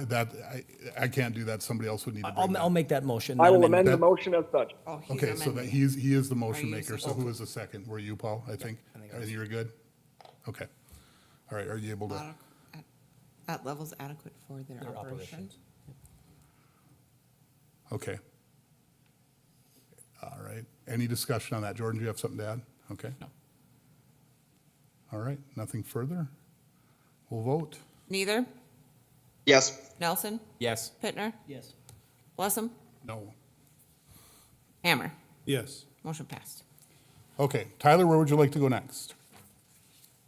I can't do that. Somebody else would need to bring that. I'll make that motion. I then will amend amend it. the motion as such. Oh, he's Okay, so that amending. he is the motion you maker, so who is the second? Were you, Paul, I think? And you're good? Okay. All right, are you able to? At levels adequate for their Their operation. operations. Okay. All right. Any discussion on that? Jordan, do you have something to add? Okay. No. All right, nothing further? We'll vote. Neither, Yes. Nelson, Yes. Pittner, Yes. Blessam, No. Hammer. Yes. Motion passed. Okay, Tyler, where would you like to go next?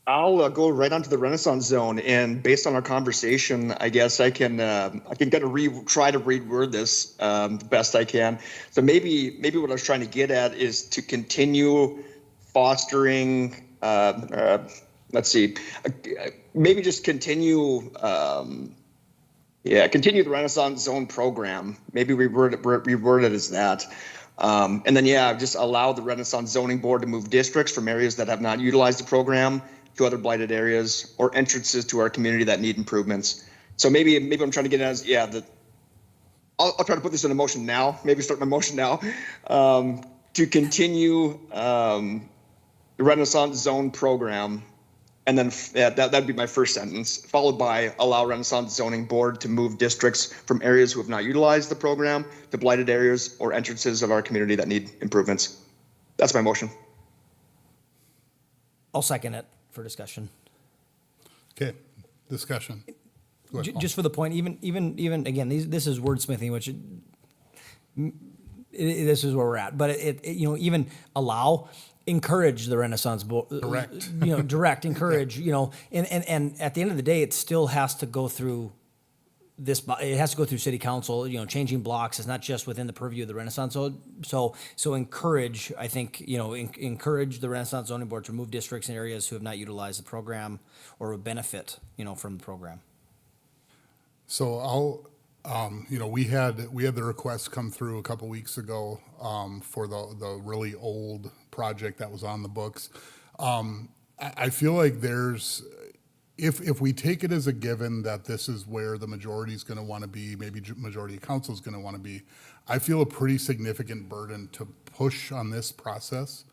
I'll go right onto the Renaissance Zone, and based on our conversation, I guess I can kind of try to reword this the best I can. So maybe what I was trying to get at is to continue fostering. Let's see, maybe just continue. Continue the Renaissance Zone program. Maybe reword it as that. And then, just allow the Renaissance Zoning Board to move districts from areas that have not utilized the program to other blighted areas or entrances to our community that need improvements. So maybe I'm trying to get at I'll try to put this in a motion now, maybe start my motion now, to continue the Renaissance Zone program. And then that'd be my first sentence, followed by allow Renaissance Zoning Board to move districts from areas who have not utilized the program to blighted areas or entrances of our community that need improvements. That's my motion. I'll second it for discussion. Okay, discussion. Go ahead, Paul. Just for the point, even again, this is wordsmithing, which this is where we're at. But even allow, encourage the Renaissance Board. Direct. Direct, encourage. And at the end of the day, it still has to go through this. It has to go through City Council. Changing blocks is not just within the purview of the Renaissance Zone. So encourage. I think encourage the Renaissance Zoning Board to remove districts in areas who have not utilized the program or would benefit from the program. So we had the request come through a couple weeks ago for the really old project that was on the books. I feel like if we take it as a given that this is where the majority is going to want to be, maybe majority of council is going to want to be, I feel a pretty significant burden to push on this process,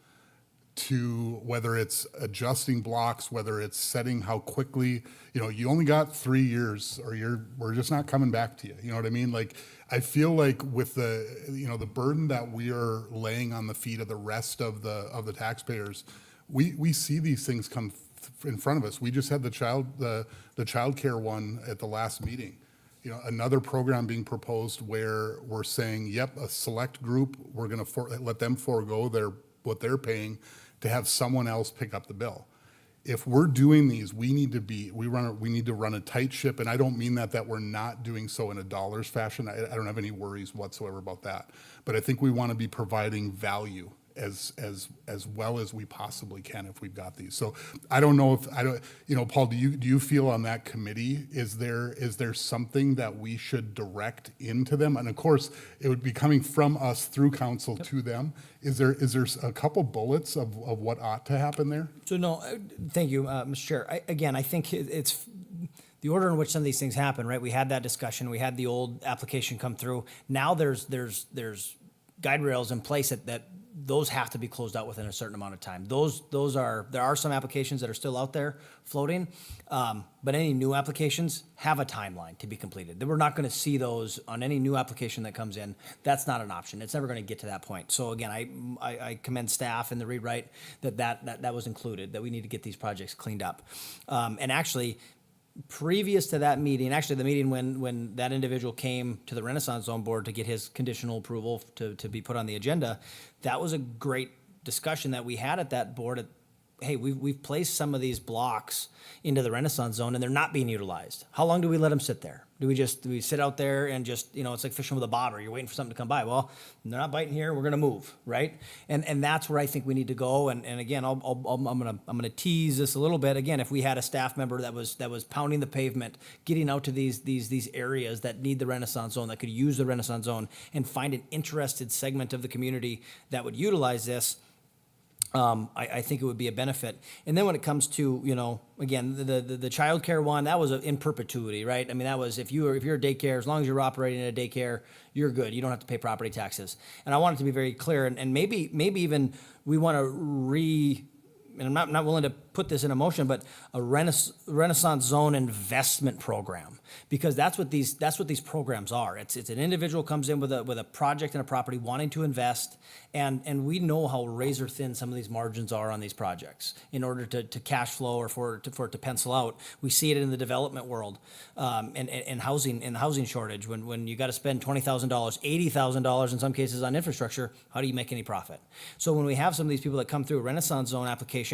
to whether it's adjusting blocks, whether it's setting how quickly, you only got 3 years or we're just not coming back to you. You know what I mean? Like, I feel like with the burden that we are laying on the feet of the rest of the taxpayers, we see these things come in front of us. We just had the child care one at the last meeting. Another program being proposed where we're saying, yep, a select group, we're going to let them forego what they're paying to have someone else pick up the bill. if we're doing these, we need to run a tight ship, and I don't mean that we're not doing so in a dollars fashion. I don't have any worries whatsoever about that. But I think we want to be providing value as well as we possibly can if we've got these. So I don't know if Paul, do you feel on that committee, is there something that we should direct into them? And of course, it would be coming from us through council to them. Is there a couple bullets of what ought to happen there? So no, thank you, Mr. Chair. I think it's the order in which some of these things happen, right? We had that discussion. We had the old application come through. Now there's guide rails in place that those have to be closed out within a certain amount of time. There are some applications that are still out there floating, but any new applications have a timeline to be completed. We're not going to see those on any new application that comes in. That's not an option. It's never going to get to that point. So again, I commend staff in the rewrite that was included, that we need to get these projects cleaned up. And actually, previous to that meeting, actually the meeting when that individual came to the Renaissance Zone Board to get his conditional approval to be put on the agenda, that was a great discussion that we had at that board. Hey, we've placed some of these blocks into the Renaissance Zone and they're not being utilized. How long do we let them sit there? Do we sit out there and just, it's like fishing with a bobber. You're waiting for something to come by. Well, they're not biting here. We're going to move, right? And that's where I think we need to go. And again, I'm gonna tease this a little bit. Again, if we had a staff member that was pounding the pavement, getting out to these areas that need the Renaissance Zone, that could use the Renaissance Zone, and find an interested segment of the community that would utilize this, I think it would be a benefit. And then when it comes to, again, the childcare one, that was in perpetuity, right? I mean, that was if you're a daycare, as long as you're operating in a daycare, you're good. You don't have to pay property taxes. And I want it to be very clear, and maybe even we want to and I'm not willing to put this in a motion, but a Renaissance Zone investment program, because that's what these programs are. It's an individual comes in with a project and a property wanting to invest, and we know how razor thin some of these margins are on these projects. In order to cash flow or for it to pencil out, we see it in the development world, and housing in the housing shortage. When you got to spend $20,000, $80,000 in some cases on infrastructure, how do you make any profit? So when we have some of these people that come through a Renaissance Zone application,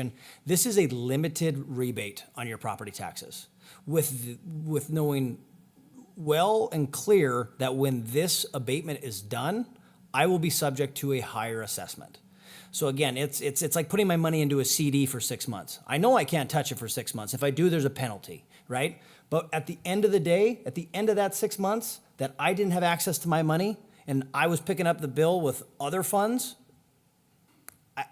this is a limited rebate on your property taxes, with knowing well and clear that when this abatement is done, I will be subject to a higher assessment. So again, it's like putting my money into a CD for 6 months. I know I can't touch it for 6 months. If I do, there's a penalty, right? But at the end of the day, at the end of that 6 months that I didn't have access to my money and I was picking up the bill with other funds,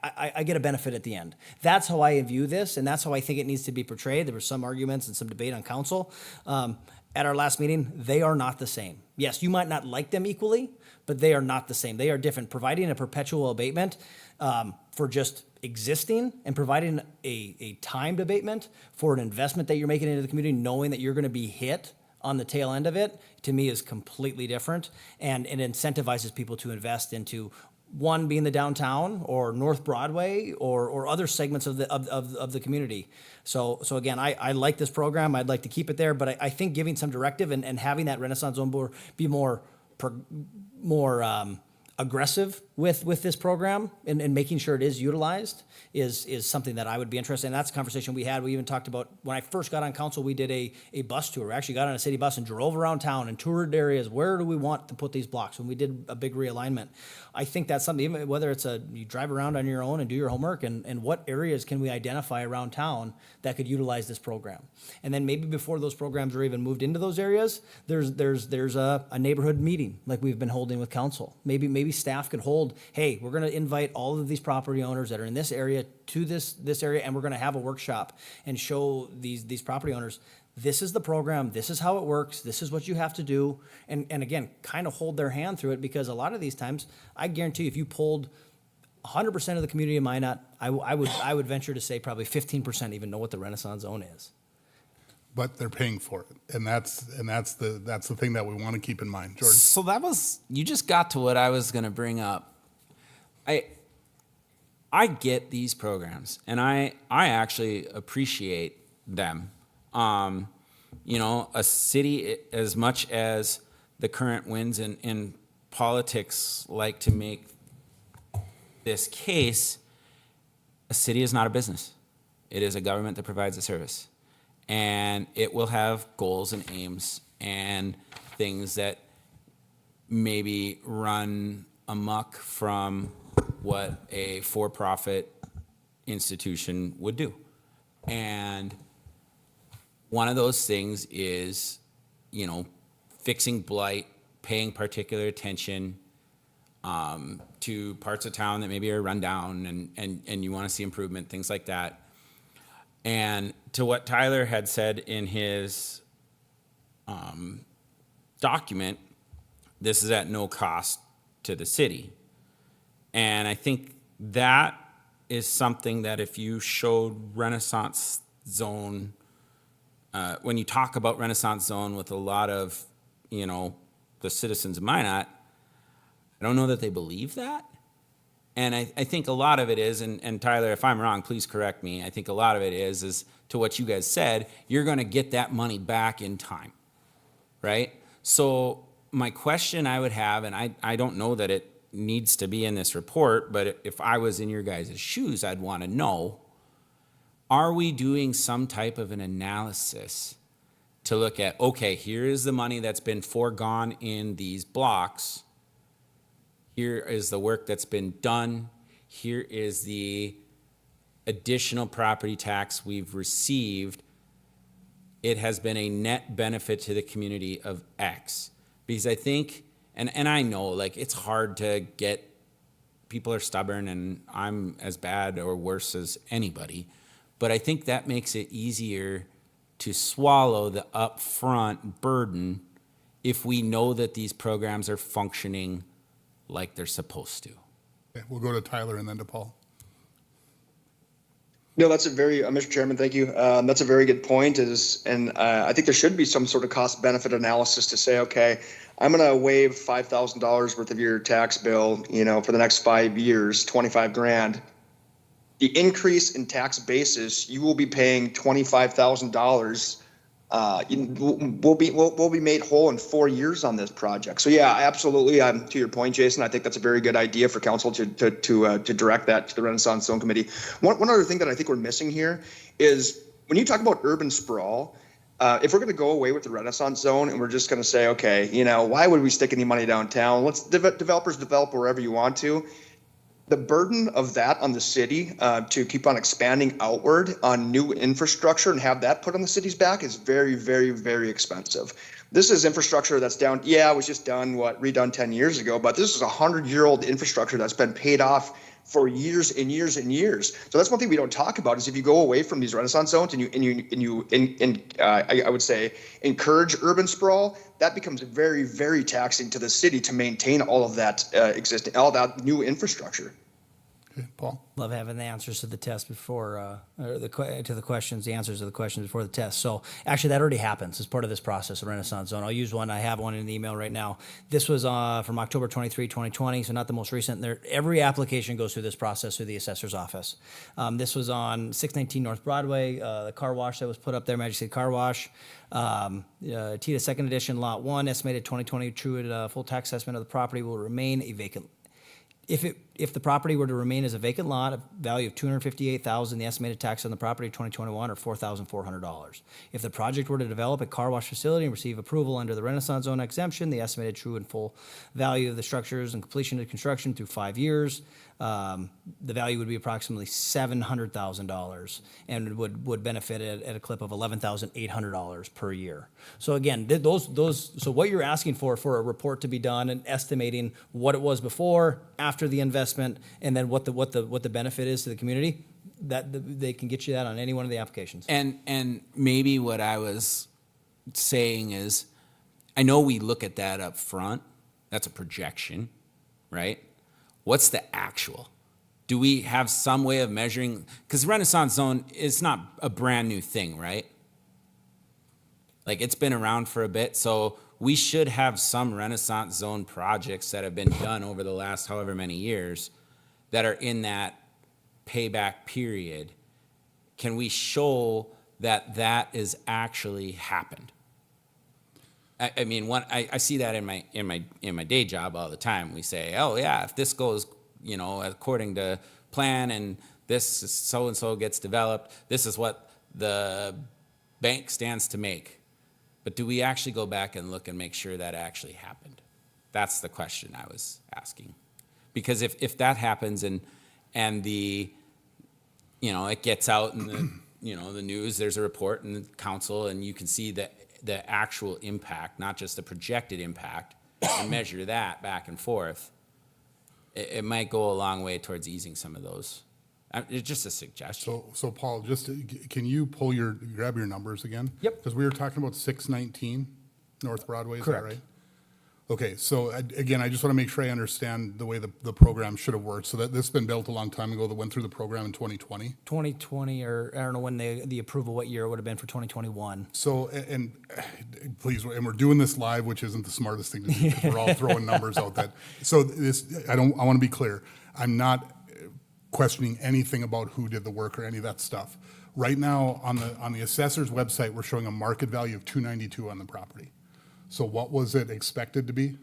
I get a benefit at the end. That's how I view this, and that's how I think it needs to be portrayed. There were some arguments and some debate on council. At our last meeting, they are not the same. Yes, you might not like them equally, but they are not the same. They are different. Providing a perpetual abatement for just existing and providing a timed abatement for an investment that you're making into the community, knowing that you're going to be hit on the tail end of it, to me is completely different, and it incentivizes people to invest into one being the downtown or North Broadway or other segments of the community. So again, I like this program. I'd like to keep it there, but I think giving some directive and having that Renaissance Zone Board be more aggressive with this program and making sure it is utilized is something that I would be interested in. That's a conversation we had. We even talked about when I first got on council, we did a bus tour. We actually got on a city bus and drove around town and toured areas. Where do we want to put these blocks? When we did a big realignment, I think that's something, even whether it's you drive around on your own and do your homework and what areas can we identify around town that could utilize this program. And then maybe before those programs are even moved into those areas, there's a neighborhood meeting like we've been holding with council. Maybe staff could hold, hey, we're going to invite all of these property owners that are in this area to this area, and we're going to have a workshop and show these property owners, this is the program, this is how it works, this is what you have to do, and again, kind of hold their hand through it, because a lot of these times, I guarantee you, if you polled 100% of the community in Minot, I would venture to say probably 15% even know what the Renaissance Zone is. But they're paying for it, and that's the thing that we want to keep in mind, Jordan. So you just got to what I was going to bring up. I get these programs, and I actually appreciate them. A city, as much as the current winds in politics like to make this case, a city is not a business. It is a government that provides a service. And it will have goals and aims and things that maybe run amok from what a for-profit institution would do. And one of those things is, fixing blight, paying particular attention to parts of town that maybe are run down and you want to see improvement, things like that. And to what Tyler had said in his document, this is at no cost to the city. And I think that is something that if you showed Renaissance Zone, when you talk about Renaissance Zone with a lot of, the citizens of Minot, I don't know that they believe that. And I think a lot of it is, and Tyler, if I'm wrong, please correct me. I think a lot of it is to what you guys said, you're going to get that money back in time, right? So my question I would have, and I don't know that it needs to be in this report, but if I was in your guys' shoes, I'd want to know, are we doing some type of an analysis to look at, okay, here is the money that's been foregone in these blocks. Here is the work that's been done. Here is the additional property tax we've received. It has been a net benefit to the community of X. Because I think, and I know, like, it's hard to get, people are stubborn and I'm as bad or worse as anybody, but I think that makes it easier to swallow the upfront burden if we know that these programs are functioning like they're supposed to. Okay, we'll go to Tyler and then to Paul. No, that's a very, Mr. Chairman, thank you. That's a very good point. I think there should be some sort of cost benefit analysis to say, okay, I'm going to waive $5,000 worth of your tax bill, for the next 5 years, 25 grand. The increase in tax basis, you will be paying $25,000. We'll be made whole in 4 years on this project. So yeah, absolutely. To your point, Jason, I think that's a very good idea for council to direct that to the Renaissance Zone Committee. One other thing that I think we're missing here is when you talk about urban sprawl, if we're going to go away with the Renaissance Zone and we're just going to say, okay, why would we stick any money downtown? Let's developers develop wherever you want to. The burden of that on the city to keep on expanding outward on new infrastructure and have that put on the city's back is very, very, very expensive. This is infrastructure that's down. Yeah, it was just redone 10 years ago, but this is 100-year-old infrastructure that's been paid off for years and years and years. So that's one thing we don't talk about is if you go away from these Renaissance zones and I would say encourage urban sprawl, that becomes very, very taxing to the city to maintain all of that all that new infrastructure. Okay, Paul. Love having the answers to the test before, the answers to the questions before the test. So actually that already happens as part of this process of Renaissance Zone. I'll use one. I have one in the email right now. This was from October 23, 2020, so not the most recent. Every application goes through this process through the assessor's office. This was on 619 North Broadway, the car wash that was put up there, Magic City Car Wash. TITA second edition, lot 1, estimated 2020 true full tax assessment of the property will remain a vacant. If the property were to remain as a vacant lot, a value of $258,000, the estimated tax on the property of 2021 are $4,400. If the project were to develop a car wash facility and receive approval under the Renaissance Zone exemption, the estimated true and full value of the structures and completion of construction through 5 years, the value would be approximately $700,000 and would benefit at a clip of $11,800 per year. So again, so what you're asking for a report to be done and estimating what it was before, after the investment, and then what the benefit is to the community, that they can get you that on any one of the applications. And maybe what I was saying is, I know we look at that up front. That's a projection, right? What's the actual? Do we have some way of measuring? Because Renaissance Zone is not a brand new thing, right? Like, it's been around for a bit, so we should have some Renaissance Zone projects that have been done over the last however many years that are in that payback period. Can we show that that is actually happened? I mean, I see that in my day job all the time. We say, oh yeah, if this goes, according to plan and this is so-and-so gets developed, this is what the bank stands to make. But do we actually go back and look and make sure that actually happened? That's the question I was asking. Because if that happens and the, it gets out in the, the news, there's a report in the council, and you can see the actual impact, not just the projected impact, and measure that back and forth, it might go a long way towards easing some of those. It's just a suggestion. So Paul, can you grab your numbers again? Yep. Because we were talking about 619 North Broadway, is that Correct. right? Okay, so again, I just want to make sure I understand the way the program should have worked. So that this has been built a long time ago that went through the program in 2020. 2020, or I don't know when the approval, what year it would have been for 2021. So, and please, and we're doing this live, which isn't the smartest thing to do, because we're all throwing numbers out that. So I want to be clear. I'm not questioning anything about who did the work or any of that stuff. Right now, on the assessor's website, we're showing a market value of 292 on the property. So what was it expected to be?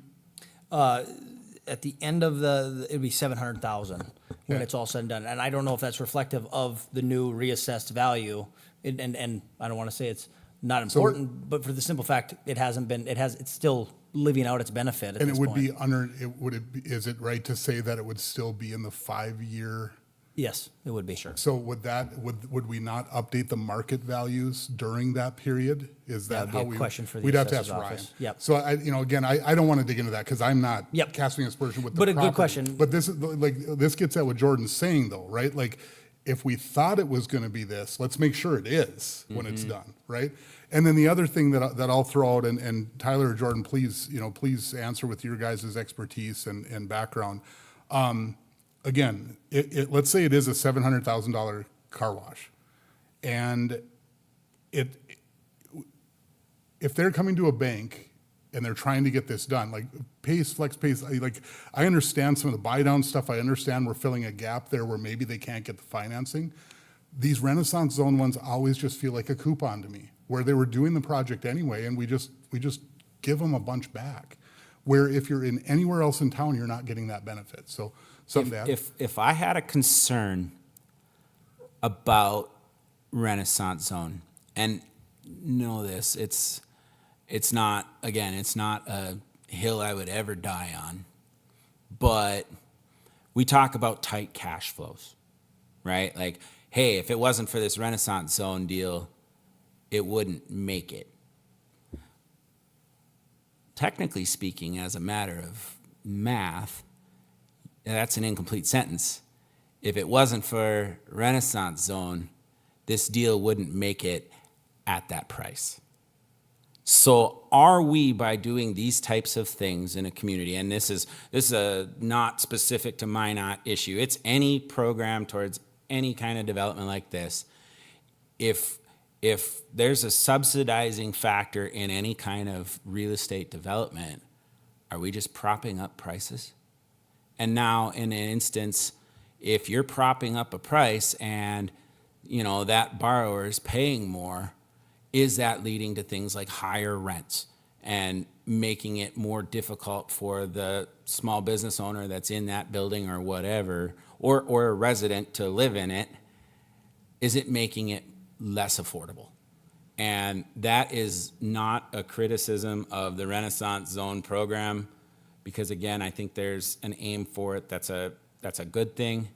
At the end of it'd be 700,000 when Okay. it's all said and done. And I don't know if that's reflective of the new reassessed value. And I don't want to say it's not important, but for the simple fact, it's still living out its benefit at And this it would point. be is it right to say that it would still be in the 5-year? Yes, it would be. Sure. So would we not update the market values during that period? Is that That would be how a we? question for the We'd have to ask assessor's Ryan. office. Yep. So again, I don't want to dig into that because I'm not Yep. casting aspersion with the But a good property. question. But this gets at what Jordan's saying though, right? Like, if we thought it was going to be this, let's make sure it is when it's done, right? And then the other thing that I'll throw out, and Tyler or Jordan, please answer with your guys' expertise and background. Again, let's say it is a $700,000 car wash, and if they're coming to a bank and they're trying to get this done, like FlexPace, like I understand some of the buy down stuff. I understand we're filling a gap there where maybe they can't get the financing. These Renaissance Zone ones always just feel like a coupon to me, where they were doing the project anyway, and we just give them a bunch back. Where if you're in anywhere else in town, you're not getting that benefit. So something to add. If I had a concern about Renaissance Zone, and know this, it's not a hill I would ever die on, but we talk about tight cash flows, right? Like, hey, if it wasn't for this Renaissance Zone deal, it wouldn't make it. Technically speaking, as a matter of math, that's an incomplete sentence. If it wasn't for Renaissance Zone, this deal wouldn't make it at that price. So are we, by doing these types of things in a community, and this is a not specific to Minot issue, it's any program towards any kind of development like this, if there's a subsidizing factor in any kind of real estate development, are we just propping up prices? And now in an instance, if you're propping up a price and that borrower is paying more, is that leading to things like higher rents and making it more difficult for the small business owner that's in that building or whatever, or a resident to live in it? Is it making it less affordable? And that is not a criticism of the Renaissance Zone program, because again, I think there's an aim for it. That's a good thing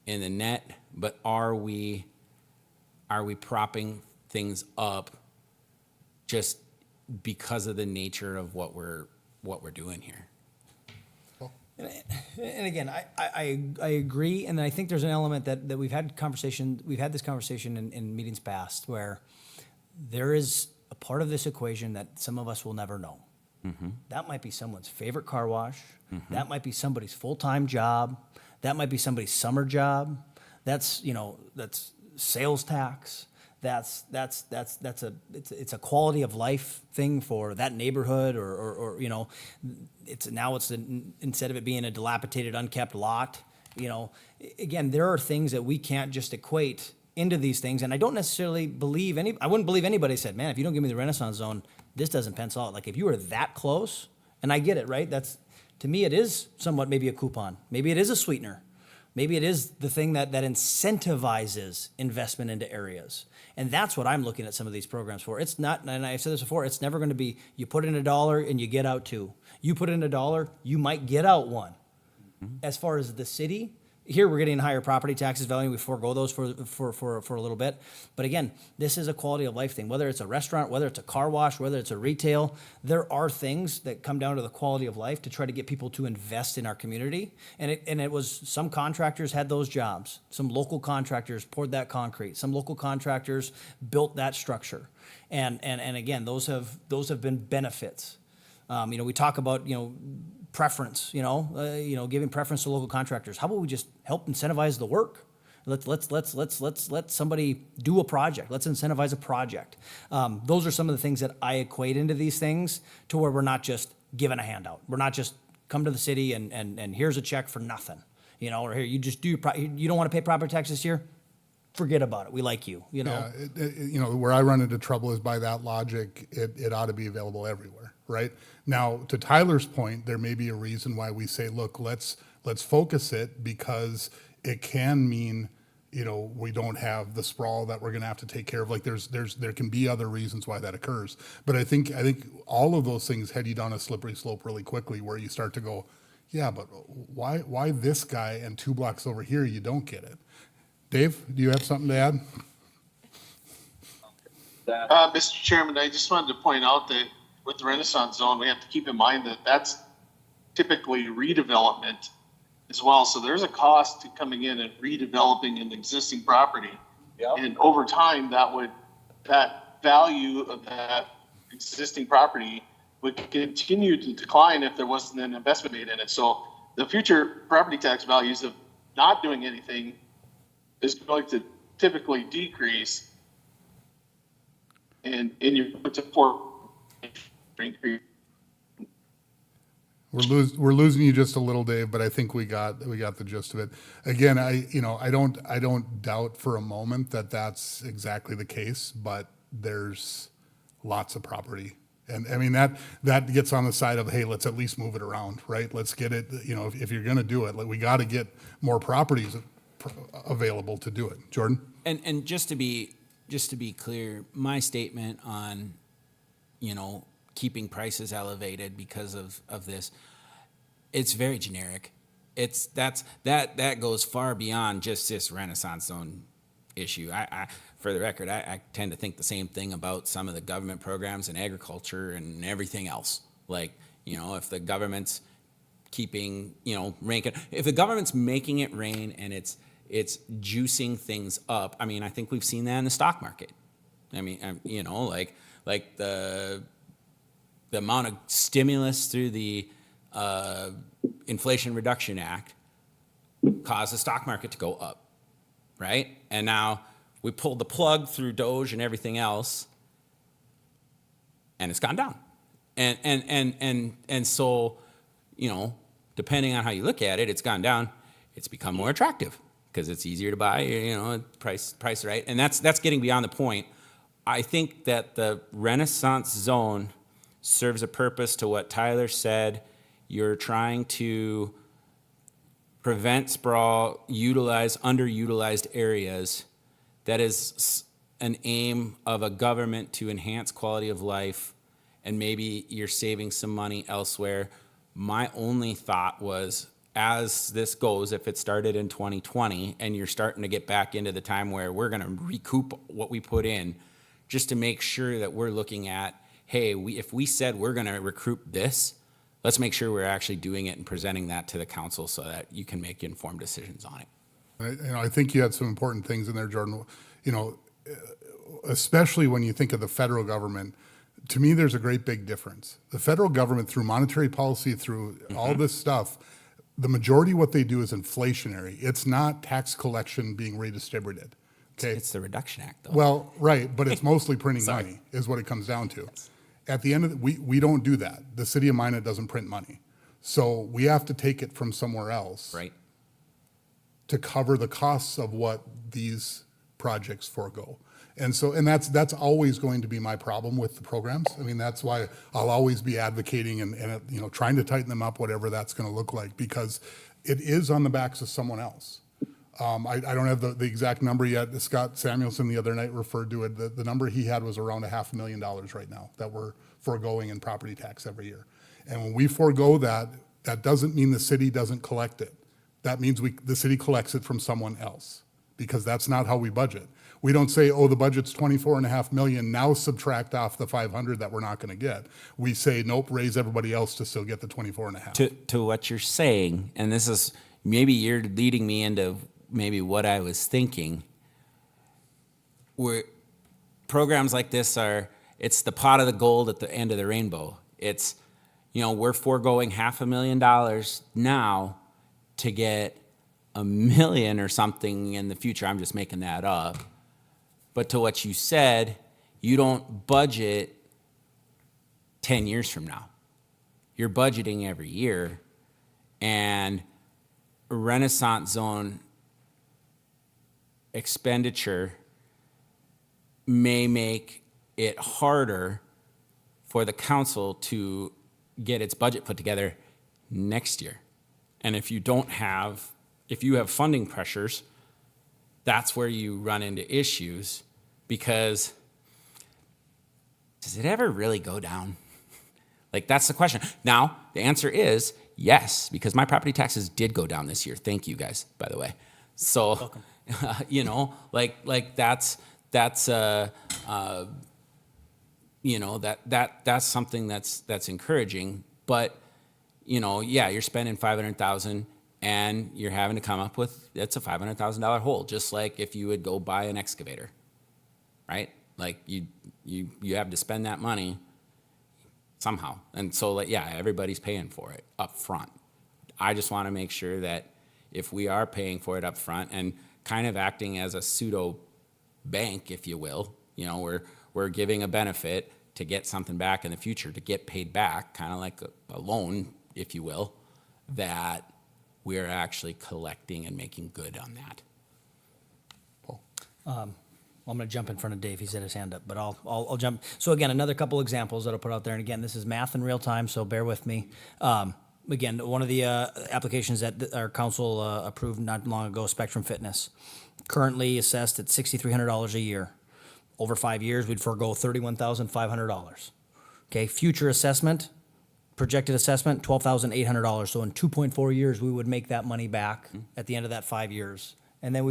in the net, but are we propping things up just because of the nature of what we're doing here? And again, I agree, and I think there's an element that we've had this conversation in meetings past, where there is a part of this equation that some of us will never know. Mm-hmm. That might be someone's favorite car wash. Mm-hmm. That might be somebody's full-time job. That might be somebody's summer job. That's sales tax. It's a quality of life thing for that neighborhood, or instead of it being a dilapidated, unkept lot, again, there are things that we can't just equate into these things. And I don't necessarily I wouldn't believe anybody said, man, if you don't give me the Renaissance Zone, this doesn't pencil out. Like, if you were that close, and I get it, right? To me, it is somewhat maybe a coupon. Maybe it is a sweetener. Maybe it is the thing that incentivizes investment into areas. And that's what I'm looking at some of these programs for. It's not, and I've said this before, it's never going to be you put in $1 and you get out 2. You put in $1, you might get out 1. As far as the city, here we're getting higher property taxes value. We forego those for a little bit. But again, this is a quality of life thing. Whether it's a restaurant, whether it's a car wash, whether it's a retail, there are things that come down to the quality of life to try to get people to invest in our community. And it was some contractors had those jobs. Some local contractors poured that concrete. Some local contractors built that structure. And again, those have been benefits. We talk about, preference, giving preference to local contractors. How about we just help incentivize the work? Let's let somebody do a project. Let's incentivize a project. Those are some of the things that I equate into these things to where we're not just giving a handout. We're not just come to the city and here's a check for nothing, or here you just do you don't want to pay property tax this year? Forget about it. We like you, Yeah, where I run into trouble is by that logic, it ought to be available everywhere, right? Now, to Tyler's point, there may be a reason why we say, look, let's focus it because it can mean, we don't have the sprawl that we're going to have to take care of. Like there can be other reasons why that occurs. But I think all of those things head you down a slippery slope really quickly where you start to go, yeah, but why this guy and 2 blocks over here, you don't get it. Dave, do you have something to add? Mr. Chairman, I just wanted to point out that with the Renaissance Zone, we have to keep in mind that that's typically redevelopment as well. So there's a cost to coming in and redeveloping an existing property. Yep. And over time, that value of that existing property would continue to decline if there wasn't an investment made in it. So the future property tax values of not doing anything is going to typically decrease, and you put support increase. We're losing you just a little, Dave, but I think we got the gist of it. Again, I don't doubt for a moment that that's exactly the case, but there's lots of property. And I mean, that gets on the side of, hey, let's at least move it around, right? Let's get it, if you're going to do it, we got to get more properties available to do it. Jordan? And just to be clear, my statement on, keeping prices elevated because of this, it's very generic. That goes far beyond just this Renaissance Zone issue. I for the record, I tend to think the same thing about some of the government programs in agriculture and everything else. Like, if the government's keeping, ranking, if the government's making it rain and it's juicing things up. I mean, I think we've seen that in the stock market. I mean, like the amount of stimulus through the Inflation Reduction Act caused the stock market to go up, right? And now we pulled the plug through Doge and everything else, and it's gone down. And so, depending on how you look at it, it's gone down. It's become more attractive because it's easier to buy, price right. And that's getting beyond the point. I think that the Renaissance Zone serves a purpose to what Tyler said. You're trying to prevent sprawl, utilize underutilized areas. That is an aim of a government to enhance quality of life, and maybe you're saving some money elsewhere. My only thought was, as this goes, if it started in 2020 and you're starting to get back into the time where we're going to recoup what we put in, just to make sure that we're looking at, hey, if we said we're going to recruit this, let's make sure we're actually doing it and presenting that to the council so that you can make informed decisions on it. I think you had some important things in there, Jordan. Especially when you think of the federal government, to me, there's a great big difference. The federal government, through monetary policy, through all this stuff, the majority of what they do is inflationary. It's not tax collection being redistributed. Okay. It's the Reduction Act, though. Well, right, but it's mostly printing money is what it comes down to. Yes. At the end of we don't do that. The city of Minot doesn't print money. So we have to take it from somewhere else. Right. To cover the costs of what these projects forego. And that's always going to be my problem with the programs. I mean, that's why I'll always be advocating and trying to tighten them up, whatever that's going to look like, because it is on the backs of someone else. I don't have the exact number yet. Scott Samuelson the other night referred to it. The number he had was around $500,000 right now that we're foregoing in property tax every year. And when we forego that, that doesn't mean the city doesn't collect it. That means the city collects it from someone else, because that's not how we budget. We don't say, oh, the budget's 24.5 million, now subtract off the 500 that we're not gonna get. We say, nope, raise everybody else to still get the 24.5. To what you're saying, and this is, maybe you're leading me into maybe what I was thinking. Where programs like this it's the pot of the gold at the end of the rainbow. It's, we're foregoing $500,000 now to get $1 million or something in the future. I'm just making that up. But to what you said, you don't budget 10 years from now. You're budgeting every year. And Renaissance Zone expenditure may make it harder for the council to get its budget put together next year. And if you have funding pressures, that's where you run into issues, because does it ever really go down? Like, that's the question. Now, the answer is yes, because my property taxes did go down this year. Thank you guys, by the way. So, that's something that's encouraging. But, you're spending $500,000 and you're having to come up with, it's a $500,000 hole, just like if you would go buy an excavator, right? Like you have to spend that money somehow. And so, everybody's paying for it up front. I just want to make sure that if we are paying for it up front and kind of acting as a pseudo bank, if you will, we're giving a benefit to get something back in the future, to get paid back, kind of like a loan, if you will, that we're actually collecting and making good on that. I'm going to jump in front of Dave. He's had his hand up, but I'll jump. So again, another couple examples that I'll put out there. And again, this is math in real time, so bear with me. Again, one of the applications that our council approved not long ago, Spectrum Fitness, currently assessed at $6,300 a year. Over 5 years, we'd forego $31,500. Okay, future assessment, projected assessment, $12,800. So in 2.4 years, we would make that money back at the end of that 5 years. And then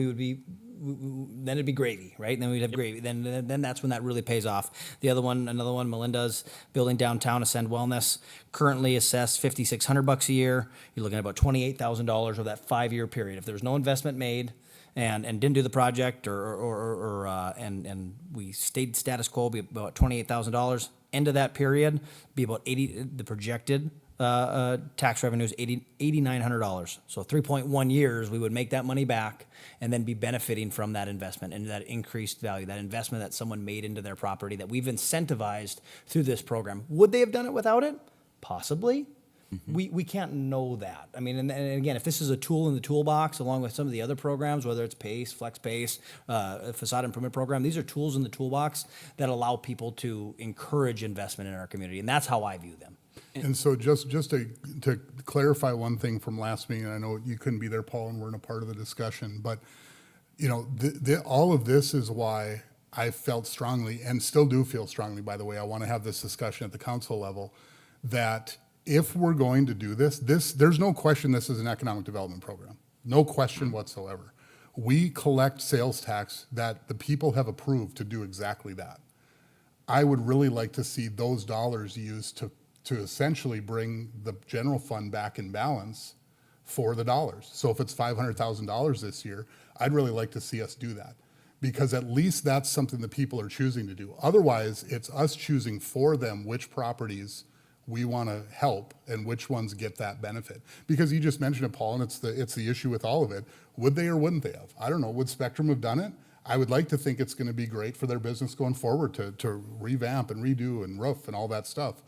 then it'd be gravy, right? And then we'd have gravy. Then that's when that really pays off. Another one, Melinda's building downtown, Ascend Wellness, currently assessed $5,600 a year. You're looking at about $28,000 over that 5 year period. If there was no investment made and didn't do the project and we stayed status quo, be about $28,000. End of that period, be about 80. The projected tax revenue is $8,900. So 3.1 years, we would make that money back and then be benefiting from that investment and that increased value, that investment that someone made into their property that we've incentivized through this program. Would they have done it without it? Possibly. We can't know that. I mean, and again, if this is a tool in the toolbox, along with some of the other programs, whether it's PACE, FlexPACE, facade improvement program, these are tools in the toolbox that allow people to encourage investment in our community, and that's how I view them. And so just to clarify one thing from last meeting, and I know you couldn't be there, Paul, and weren't a part of the discussion, but all of this is why I felt strongly, and still do feel strongly, by the way, I want to have this discussion at the council level, that if we're going to do this, there's no question this is an economic development program. No question whatsoever. We collect sales tax that the people have approved to do exactly that. I would really like to see those dollars used to essentially bring the general fund back in balance for the dollars. So if it's $500,000 this year, I'd really like to see us do that, because at least that's something that people are choosing to do. Otherwise, it's us choosing for them which properties we want to help and which ones get that benefit. Because you just mentioned it, Paul, and it's the issue with all of it. Would they or wouldn't they have? I don't know. Would Spectrum have done it? I would like to think it's going to be great for their business going forward to revamp and redo and roof and all that stuff.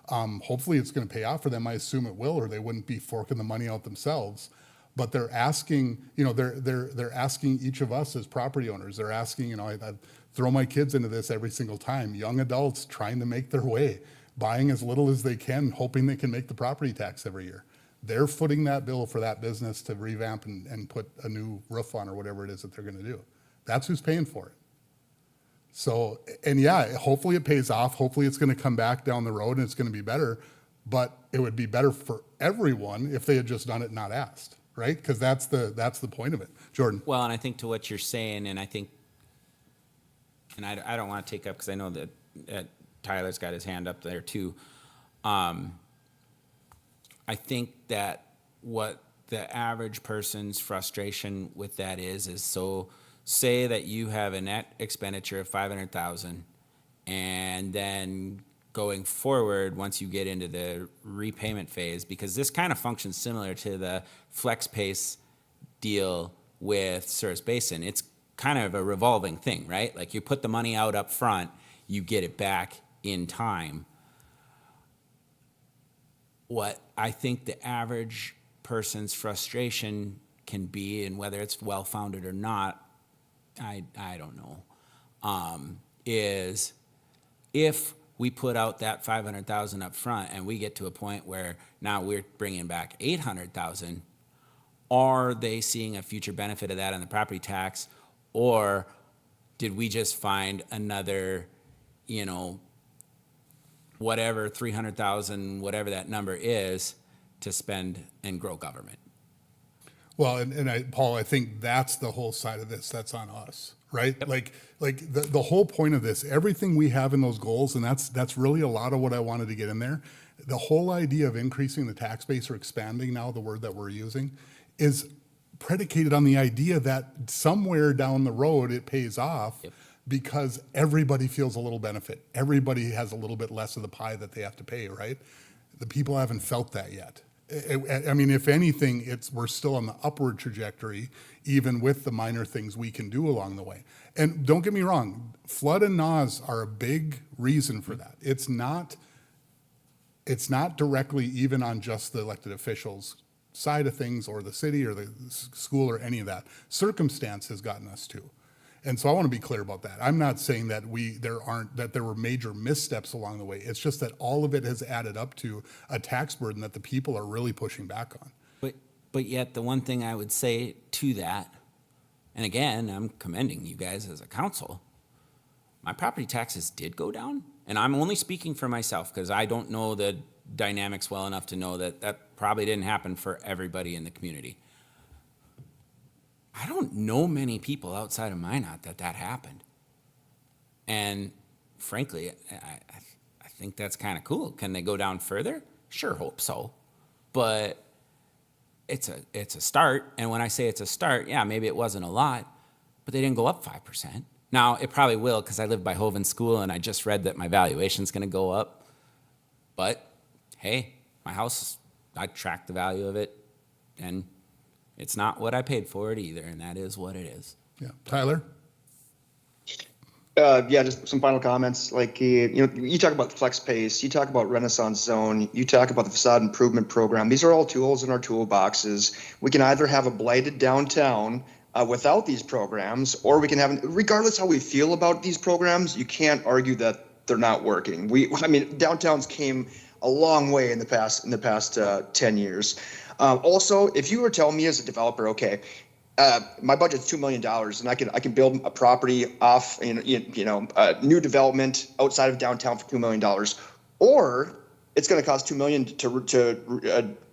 Hopefully it's going to pay off for them. I assume it will, or they wouldn't be forking the money out themselves. But they're asking, they're asking each of us as property owners. They're asking, I throw my kids into this every single time. Young adults trying to make their way, buying as little as they can, hoping they can make the property tax every year. they're footing that bill for that business to revamp and put a new roof on or whatever it is that they're gonna do. That's who's paying for it. So, and yeah, hopefully it pays off. Hopefully it's gonna come back down the road and it's gonna be better. But it would be better for everyone if they had just done it and not asked, right? Because that's the point of it. Jordan? Well, and I think to what you're saying, and I think, and I don't want to take up, because I know that Tyler's got his hand up there too. I think that what the average person's frustration with that is so say that you have a net expenditure of 500,000, and then going forward, once you get into the repayment phase, because this kind of functions similar to the FlexPace deal with Souris Basin. It's kind of a revolving thing, right? Like you put the money out up front, you get it back in time. What I think the average person's frustration can be, and whether it's well-founded or not, I don't know, is if we put out that 500,000 up front and we get to a point where now we're bringing back 800,000, are they seeing a future benefit of that on the property tax? Or did we just find another, whatever, 300,000, whatever that number is, to spend and grow government? Well, Paul, I think that's the whole side of this. That's on us, right? Yep. Like the whole point of this, everything we have in those goals, and that's really a lot of what I wanted to get in there. The whole idea of increasing the tax base, or expanding now, the word that we're using, is predicated on the idea that somewhere down the road it pays off. Yep. Because everybody feels a little benefit. Everybody has a little bit less of the pie that they have to pay, right? The people haven't felt that yet. I mean, if anything, we're still on the upward trajectory, even with the minor things we can do along the way. And don't get me wrong, flood and NAWS are a big reason for that. It's not directly even on just the elected officials' side of things, or the city or the school or any of that. Circumstance has gotten us to. And so I want to be clear about that. I'm not saying that there were major missteps along the way. It's just that all of it has added up to a tax burden that the people are really pushing back on. But yet the one thing I would say to that, and again, I'm commending you guys as a council, my property taxes did go down. And I'm only speaking for myself because I don't know the dynamics well enough to know that that probably didn't happen for everybody in the community. I don't know many people outside of Minot that happened. And frankly, I think that's kind of cool. Can they go down further? Sure, hope so. But it's a start. And when I say it's a start, yeah, maybe it wasn't a lot, but they didn't go up 5%. Now, it probably will, because I live by Hovind School and I just read that my valuation's going to go up. But hey, my house, I tracked the value of it, and it's not what I paid for it either, and that is what it is. Yeah. Tyler? Yeah, just some final comments. Like, you talk about FlexPace, you talk about Renaissance Zone, you talk about the facade improvement program. These are all tools in our toolboxes. We can either have a blighted downtown without these programs, or we can have, regardless how we feel about these programs, you can't argue that they're not working. Downtowns came a long way in the past 10 years. Also, if you were telling me as a developer, okay, my budget's $2 million, and I can build a property off, new development outside of downtown for $2 million, or it's going to cost $2 million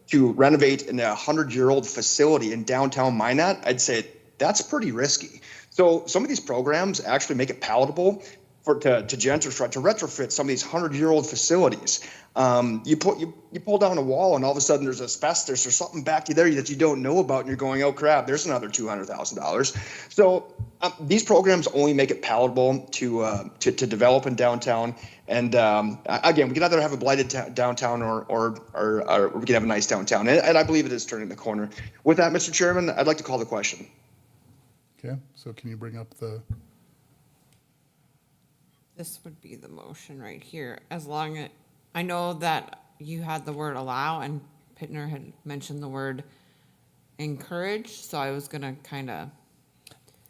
to renovate an 100-year-old facility in downtown Minot, I'd say that's pretty risky. So some of these programs actually make it palatable to gentrify, to retrofit some of these 100-year-old facilities. You pull down a wall and all of a sudden there's asbestos or something back there that you don't know about, and you're going, oh crap, there's another $200,000. So these programs only make it palatable to develop in downtown. And again, we can either have a blighted downtown or we can have a nice downtown. And I believe it is turning the corner. With that, Mr. Chairman, I'd like to call the question. Okay, so can you bring up This would be the motion right here, as long as, I know that you had the word allow and Pittner had mentioned the word encourage, so I was gonna kind of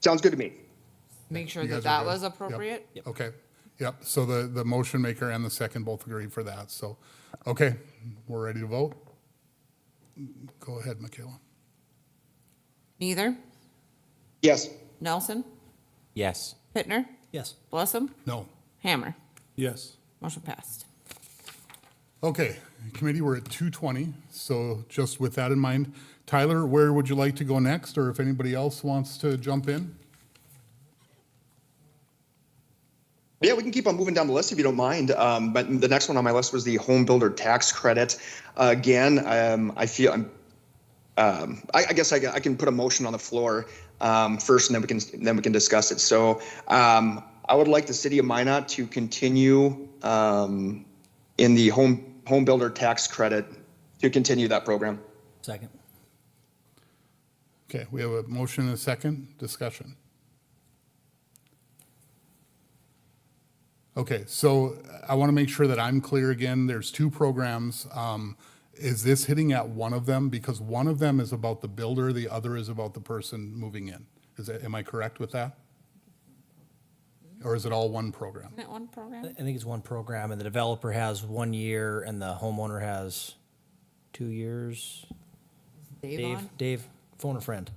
Sounds good to me. make sure You that guys are that good? was Yep. appropriate. Okay, yep, so the motion maker and the second both agree for that, so, okay, we're ready to vote? Go ahead, Michaela. Neither. Yes. Nelson, Yes. Pittner, Yes. Blessum, No. Hammer. Yes. Motion passed. Okay, committee, we're at 2:20, so just with that in mind, Tyler, where would you like to go next, or if anybody else wants to jump in? Yeah, we can keep on moving down the list if you don't mind. But the next one on my list was the home builder tax credit. Again, I feel I guess I can put a motion on the floor first, and then we can discuss it. So I would like the city of Minot to continue in the home builder tax credit to continue that program. Second. Okay, we have a motion and a second, discussion. Okay, so I want to make sure that I'm clear again. There's two programs. Is this hitting at one of them? Because one of them is about the builder, the other is about the person moving in. Am I correct with that? Or is it all one program? Isn't it one program? I think it's one program, and the developer has 1 year, and the homeowner has 2 years. Dave on? Dave, phone a friend.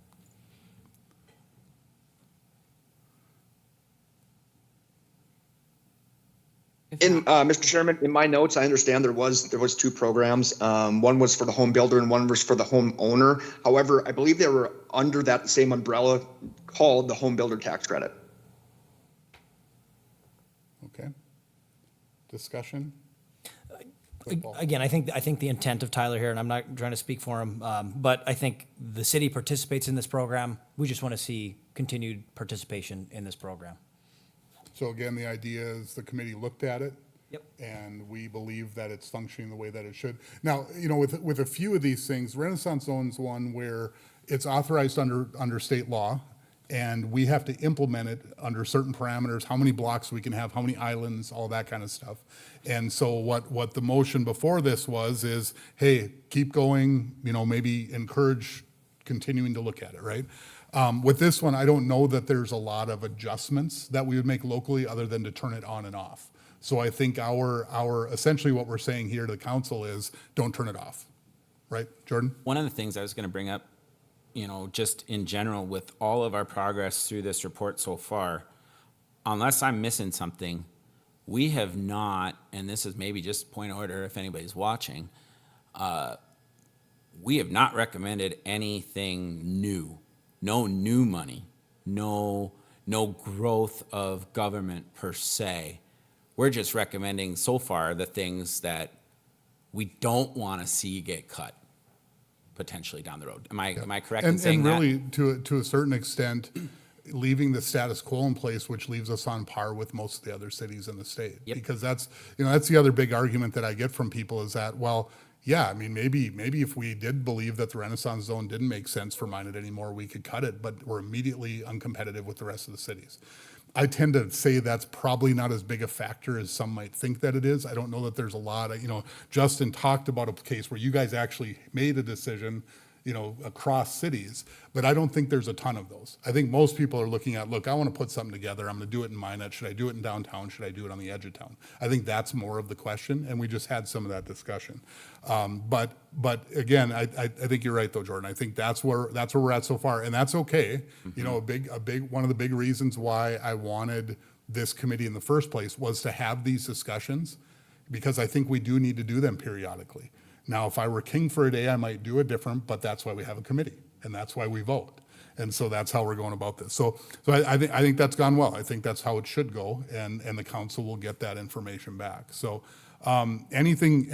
Mr. Chairman, in my notes, I understand there was two programs. One was for the home builder and one was for the homeowner. However, I believe they were under that same umbrella called the home builder tax credit. Okay. Discussion? Go ahead, Paul. Again, I think the intent of Tyler here, and I'm not trying to speak for him, but I think the city participates in this program. We just want to see continued participation in this program. So again, the idea is the committee looked at it. Yep. And we believe that it's functioning the way that it should. Now, with a few of these things, Renaissance Zone's one where it's authorized under state law, and we have to implement it under certain parameters, how many blocks we can have, how many islands, all that kind of stuff. And so what the motion before this is, hey, keep going, maybe encourage continuing to look at it, right? With this one, I don't know that there's a lot of adjustments that we would make locally other than to turn it on and off. So I think our essentially what we're saying here to the council is don't turn it off, right, Jordan? One of the things I was going to bring up, just in general with all of our progress through this report so far, unless I'm missing something, we have not, and this is maybe just point of order if anybody's watching, we have not recommended anything new. No new money, no growth of government per se. We're just recommending so far the things that we don't want to see get cut potentially down the road. Am I correct in saying and that? really, to a certain extent, leaving the status quo in place, which leaves us on par with most of the other cities in the state. Yep. Because that's the other big argument that I get from people is that, well, yeah, I mean, maybe if we did believe that the Renaissance Zone didn't make sense for Minot anymore, we could cut it, but we're immediately uncompetitive with the rest of the cities. I tend to say that's probably not as big a factor as some might think that it is. I don't know that there's a lot of, Justin talked about a case where you guys actually made a decision, across cities, but I don't think there's a ton of those. I think most people are looking at, look, I want to put something together. I'm going to do it in Minot. Should I do it in downtown? Should I do it on the edge of town? I think that's more of the question, and we just had some of that discussion. But again, I think you're right though, Jordan. I think that's where we're at so far, and that's okay. Mm-hmm. One of the big reasons why I wanted this committee in the first place was to have these discussions, because I think we do need to do them periodically. Now, if I were king for a day, I might do it different, but that's why we have a committee, and that's why we vote. And so that's how we're going about this. So I think that's gone well. I think that's how it should go, and the council will get that information back. So anything,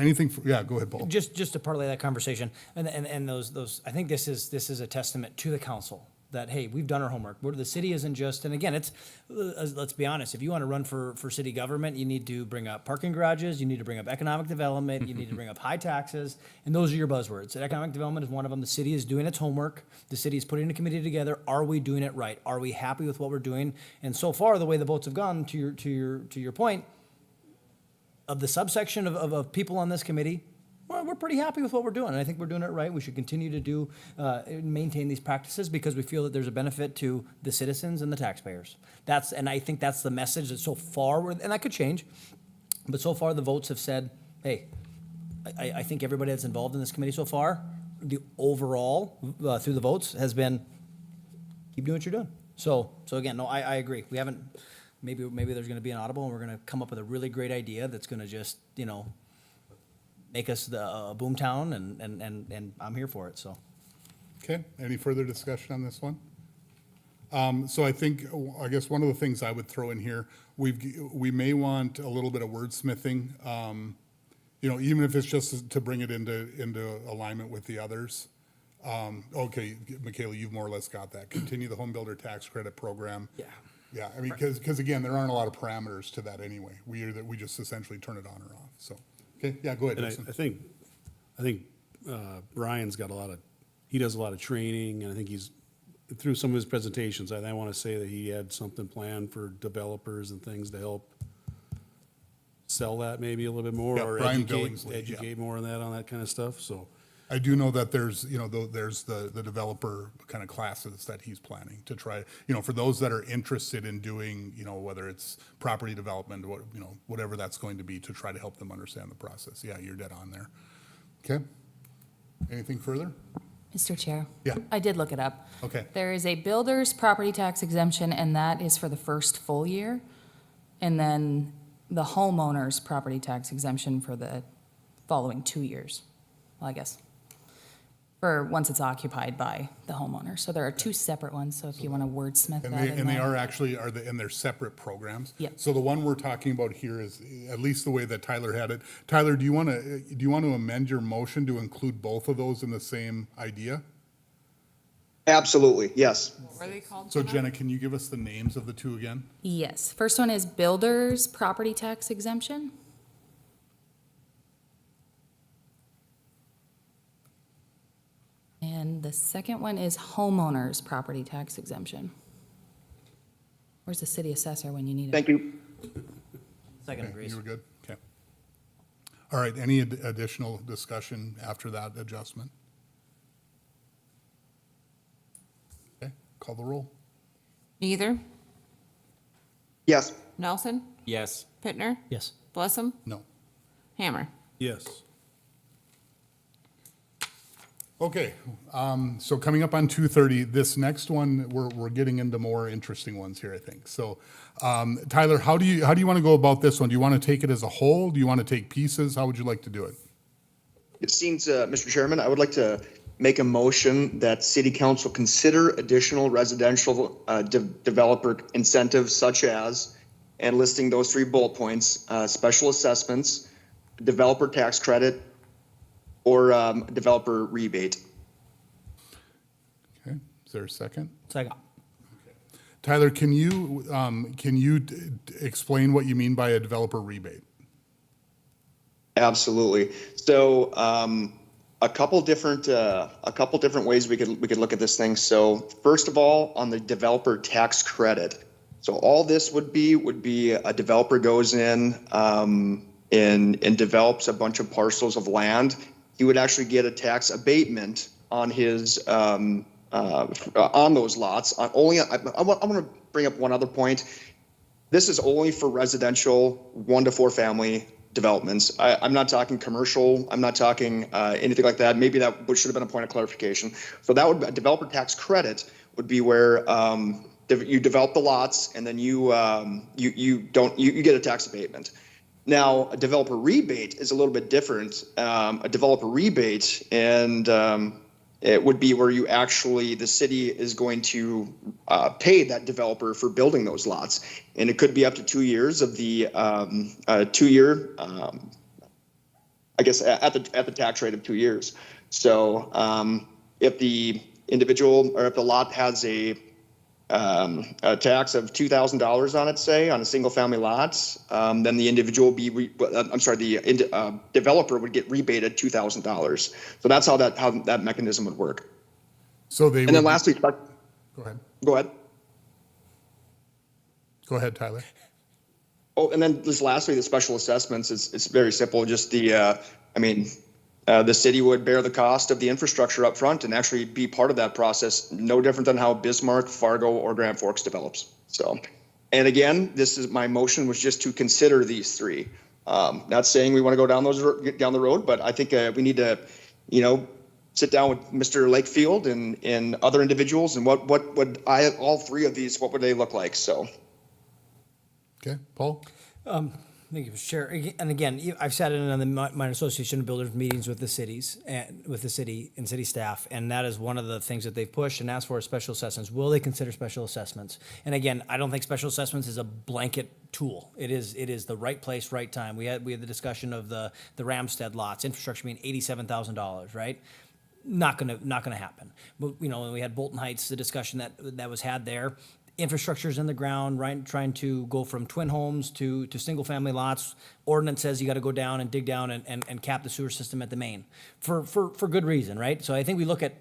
yeah, go ahead, Paul. Just to parlay that conversation, and those, I think this is a testament to the council that, hey, we've done our homework. The city isn't just, and again, let's be honest, if you want to run for city government, you need to bring up parking garages, you need to bring up economic development, you need to bring up high taxes, and those are your buzzwords. And economic development is one of them. The city is doing its homework. The city is putting a committee together. Are we doing it right? Are we happy with what we're doing? And so far, the way the votes have gone, to your point, of the subsection of people on this committee, well, we're pretty happy with what we're doing, and I think we're doing it right. We should continue to maintain these practices because we feel that there's a benefit to the citizens and the taxpayers. And I think that's the message that so far, and that could change, but so far the votes have said, hey, I think everybody that's involved in this committee so far the overall, through the votes, has been, keep doing what you're doing. So again, no, I agree. We haven't, maybe there's gonna be an audible, and we're gonna come up with a really great idea that's gonna just, make us the boom town, and I'm here for it, so. Okay, any further discussion on this one? So I guess one of the things I would throw in here, we may want a little bit of wordsmithing, even if it's just to bring it into alignment with the others. Okay, Michaela, you've more or less got that. Continue the home builder tax credit program. Yeah. Yeah, I mean, because again, there aren't a lot of parameters to that anyway. We just essentially turn it on or off, so. Okay, yeah, go ahead, And Jason. I think Brian's got he does a lot of training, and I think through some of his presentations, I want to say that he had something planned for developers and things to help sell that maybe a little bit more, Yeah, or Brian educate Billingsley, yeah. educate more on that kind of stuff, so. I do know that there's the developer kind of classes that he's planning to try, for those that are interested in doing, whether it's property development, whatever that's going to be, to try to help them understand the process. Yeah, you're dead on there. Okay. Anything further? Mr. Chair? Yeah. I did look it up. Okay. There is a builder's property tax exemption, and that is for the first full year. And then the homeowner's property tax exemption for the following 2 years. Well, I guess, for once it's occupied by the homeowner. So there are two separate ones, so if you want to wordsmith And that. they, in and they there. and they're separate programs. Yep. So the one we're talking about here is, at least the way that Tyler had it. Tyler, do you want to amend your motion to include both of those in the same idea? Absolutely, yes. What were they called? So Jenna? Jenna, can you give us the names of the two again? Yes, first one is builder's property tax exemption. And the second one is homeowner's property tax exemption. Where's the city assessor when you need it? Thank you. Second Okay, agrees. you were good? Okay. All right, any additional discussion after that adjustment? Okay, call the roll. Neither. Yes. Nelson, Yes. Pittner, Yes. Blessam, No. Hammer. Yes. Okay, so coming up on 2:30, this next one, we're getting into more interesting ones here, I think. So, Tyler, how do you want to go about this one? Do you want to take it as a whole? Do you want to take pieces? How would you like to do it? It seems, Mr. Chairman, I would like to make a motion that city council consider additional residential developer incentives such as, and listing those 3 bullet points, special assessments, developer tax credit, or developer rebate. Okay, is there a second? Second. Tyler, can you explain what you mean by a developer rebate? Absolutely. So a couple different ways we could look at this thing. So first of all, on the developer tax credit. So all this would be a developer goes in and develops a bunch of parcels of land. He would actually get a tax abatement on his on those lots. I want to bring up one other point. This is only for residential 1 to 4 family developments. I'm not talking commercial. I'm not talking anything like that. Maybe that should have been a point of clarification. So that would a developer tax credit would be where you develop the lots and then you get a tax abatement. Now, a developer rebate is a little bit different. A developer rebate, and it would be where the city is going to pay that developer for building those lots. And it could be up to 2 years of the 2 year, I guess, at the tax rate of 2 years. So if the individual or if the lot has a tax of $2,000 on it, say, on a single family lot, then the individual the developer would get rebated $2,000. So that's how that mechanism would work. So they. And then lastly, Go ahead. go ahead. Go ahead, Tyler. Oh, and then just lastly, the special assessments it's very simple. Just the city would bear the cost of the infrastructure up front and actually be part of that process, no different than how Bismarck, Fargo, or Grand Forks develops. So, and again, my motion was just to consider these 3. Not saying we want to go down the road, but I think we need to, sit down with Mr. Lakefield and other individuals and what would all three of these, what would they look like? So. Okay, Paul? Thank you, Mr. Chair. And again, I've sat in on the Minor Association of Builders meetings with the cities and with the city and city staff, and that is one of the things that they've pushed and asked for is special assessments. Will they consider special assessments? And again, I don't think special assessments is a blanket tool. It is the right place, right time. We had the discussion of the Ramstead lots, infrastructure being $87,000, right? Not gonna happen. But when we had Bolton Heights, the discussion that was had there. Infrastructure's in the ground, right? Trying to go from twin homes to single family lots. Ordinance says you got to go down and dig down and cap the sewer system at the main for good reason, right? So I think we look at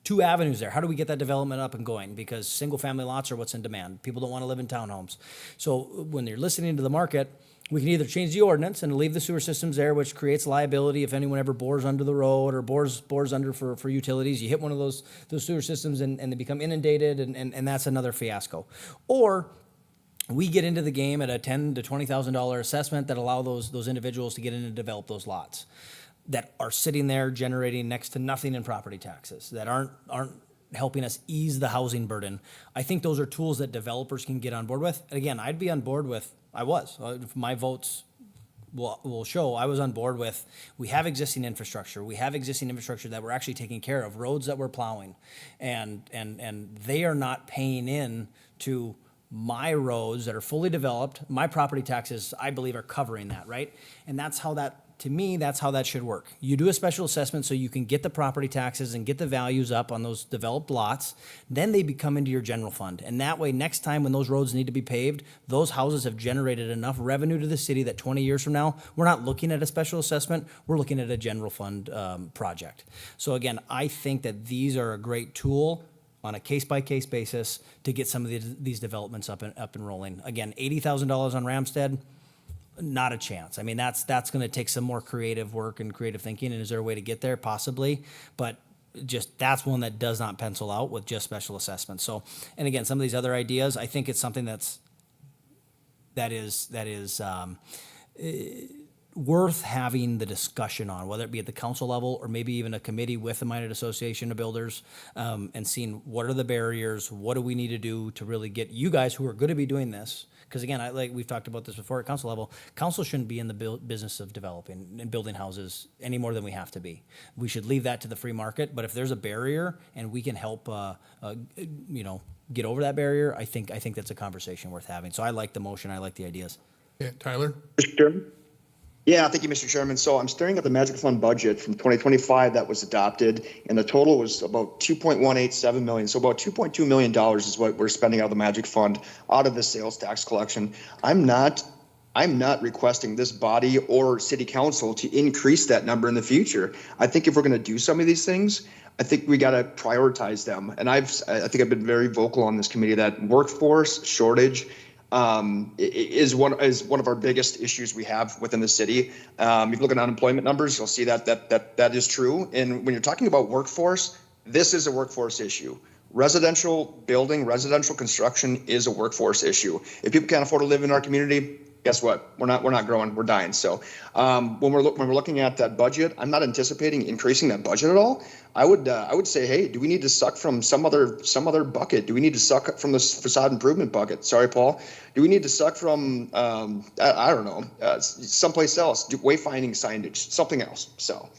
two avenues there. How do we get that development up and going? Because single family lots are what's in demand. People don't want to live in townhomes. So when you're listening to the market, we can either change the ordinance and leave the sewer systems there, which creates liability if anyone ever bores under the road or bores under for utilities. You hit one of those sewer systems and they become inundated, and that's another fiasco. Or we get into the game at a $10,000 to $20,000 assessment that allow those individuals to get in and develop those lots that are sitting there generating next to nothing in property taxes, that aren't helping us ease the housing burden. I think those are tools that developers can get on board with. And again, I'd be on board with. My votes will show I was on board with, we have existing infrastructure. We have existing infrastructure that we're actually taking care of, roads that we're plowing. And they are not paying in to my roads that are fully developed. My property taxes, I believe, are covering that, right? And that's how that should work. You do a special assessment so you can get the property taxes and get the values up on those developed lots. Then they become into your general fund. And that way, next time when those roads need to be paved, those houses have generated enough revenue to the city that 20 years from now, we're not looking at a special assessment, we're looking at a general fund project. So again, I think that these are a great tool on a case-by-case basis to get some of these developments up and rolling. Again, $80,000 on Ramstead, not a chance. I mean, that's going to take some more creative work and creative thinking. And is there a way to get there? Possibly, but just that's one that does not pencil out with just special assessments. So, and again, some of these other ideas, I think it's something that is worth having the discussion on, whether it be at the council level or maybe even a committee with the Minot Association of Builders, and seeing what are the barriers, what do we need to do to really get you guys who are going to be doing this. Because again, like we've talked about this before at council level, council shouldn't be in the business of developing and building houses any more than we have to be. We should leave that to the free market. But if there's a barrier and we can help, get over that barrier, I think that's a conversation worth having. So I like the motion. I like the ideas. Okay, Tyler? Mr. Chairman? Yeah, thank you, Mr. Chairman. So I'm staring at the Magic Fund budget from 2025 that was adopted, and the total was about $2.187 million. So about $2.2 million is what we're spending out of the Magic Fund out of the sales tax collection. I'm not requesting this body or city council to increase that number in the future. I think if we're going to do some of these things, I think we got to prioritize them. And I think I've been very vocal on this committee that workforce shortage is one of our biggest issues we have within the city. If you look at unemployment numbers, you'll see that is true. And when you're talking about workforce, this is a workforce issue. Residential building, residential construction is a workforce issue. If people can't afford to live in our community, guess what? We're not growing. We're dying. So when we're looking at that budget, I'm not anticipating increasing that budget at all. I would say, hey, do we need to suck from some other bucket? Do we need to suck from this facade improvement bucket? Sorry, Paul. Do we need to suck from I don't know, someplace else? Wayfinding signage, something else. So.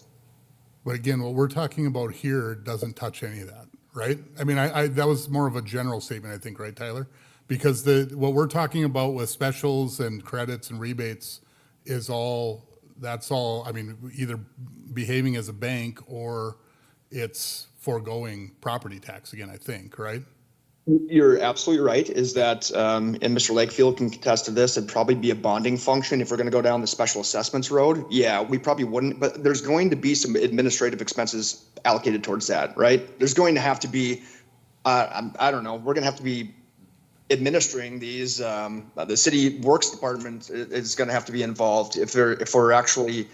But again, what we're talking about here doesn't touch any of that, right? I mean, I that was more of a general statement, I think, right, Tyler? Because what we're talking about with specials and credits and rebates is that's all, I mean, either behaving as a bank or it's foregoing property tax again, I think, right? You're absolutely right, is that, and Mr. Lakefield can contest to this, it'd probably be a bonding function if we're going to go down the special assessments road. Yeah, we probably wouldn't, but there's going to be some administrative expenses allocated towards that, right? There's going to have to be, I don't know, we're going to have to be administering these. The city works department is going to have to be involved if we're actually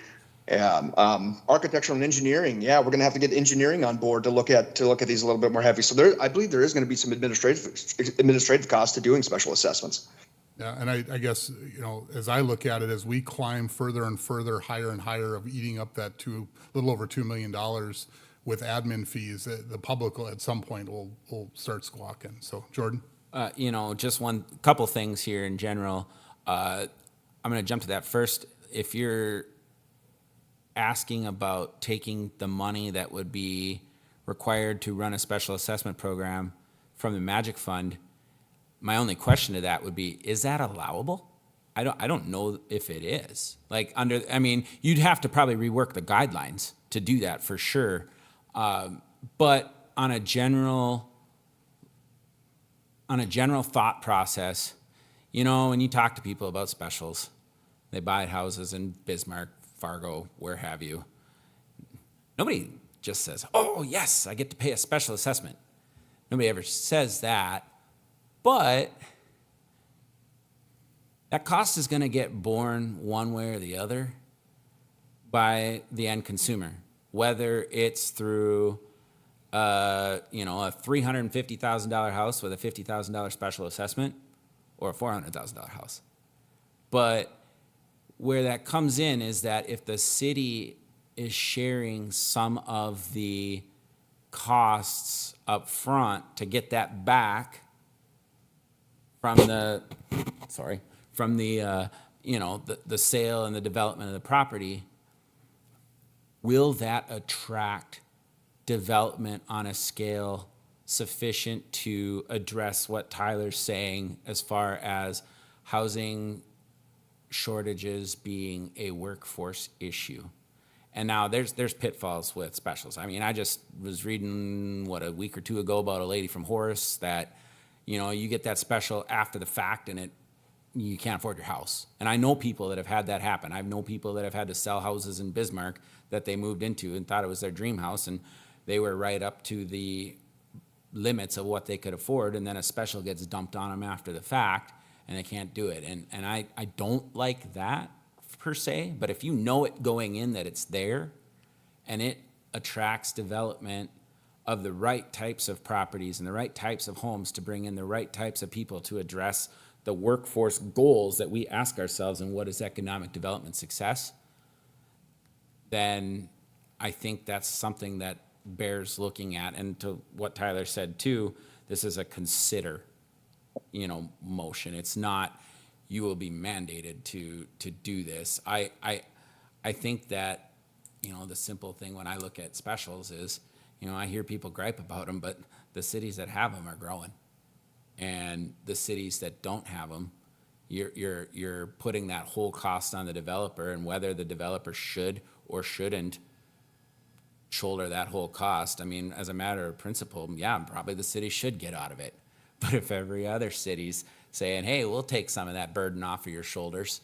architectural and engineering. Yeah, we're going to have to get engineering on board to look at these a little bit more heavy. So I believe there is going to be some administrative costs to doing special assessments. Yeah, and I guess, as I look at it, as we climb further and further, higher and higher of eating up that little over $2 million with admin fees, the public at some point will start squawking. So, Jordan? Just one couple things here in general. I'm going to jump to that first. If you're asking about taking the money that would be required to run a special assessment program from the Magic Fund, my only question to that would be, is that allowable? I don't know if it is. You'd have to probably rework the guidelines to do that for sure. But on a general thought process, when you talk to people about specials, they buy houses in Bismarck, Fargo, where have you. Nobody just says, oh, yes, I get to pay a special assessment. Nobody ever says that. But that cost is going to get borne one way or the other by the end consumer, whether it's through a $350,000 house with a $50,000 special assessment or a $400,000 house. But where that comes in is that if the city is sharing some of the costs up front to get that back from the sale and the development of the property, will that attract development on a scale sufficient to address what Tyler's saying as far as housing shortages being a workforce issue? And now there's pitfalls with specials. I just was reading a week or two ago about a lady from Horace that, you get that special after the fact and you can't afford your house. And I know people that have had that happen. I know people that have had to sell houses in Bismarck that they moved into and thought it was their dream house, and they were right up to the limits of what they could afford, and then a special gets dumped on them after the fact and they can't do it. And I don't like that per se, but if you know it going in that it's there and it attracts development of the right types of properties and the right types of homes to bring in the right types of people to address the workforce goals that we ask ourselves and what is economic development success, then I think that's something that bears looking at. And to what Tyler said too, this is a consider, motion. It's not you will be mandated to do this. I think that, the simple thing when I look at specials is, I hear people gripe about them, but the cities that have them are growing. And the cities that don't have them, you're putting that whole cost on the developer, and whether the developer should or shouldn't shoulder that whole cost. As a matter of principle, yeah, probably the city should get out of it. But if every other city's saying, hey, we'll take some of that burden off of your shoulders,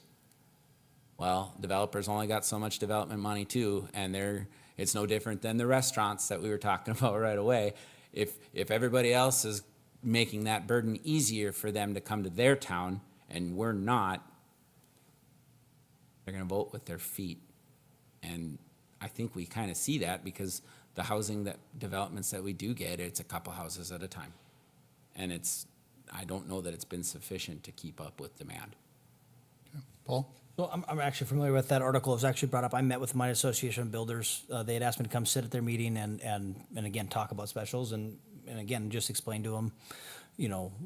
well, developers only got so much development money too, and it's no different than the restaurants that we were talking about right away. If everybody else is making that burden easier for them to come to their town and we're not, they're going to vote with their feet. And I think we kind of see that because the housing developments that we do get, it's a couple houses at a time. And I don't know that it's been sufficient to keep up with demand. Paul? So I'm actually familiar with that article. It was actually brought up. I met with my Association of Builders. They had asked me to come sit at their meeting and again, talk about specials and again, just explain to them,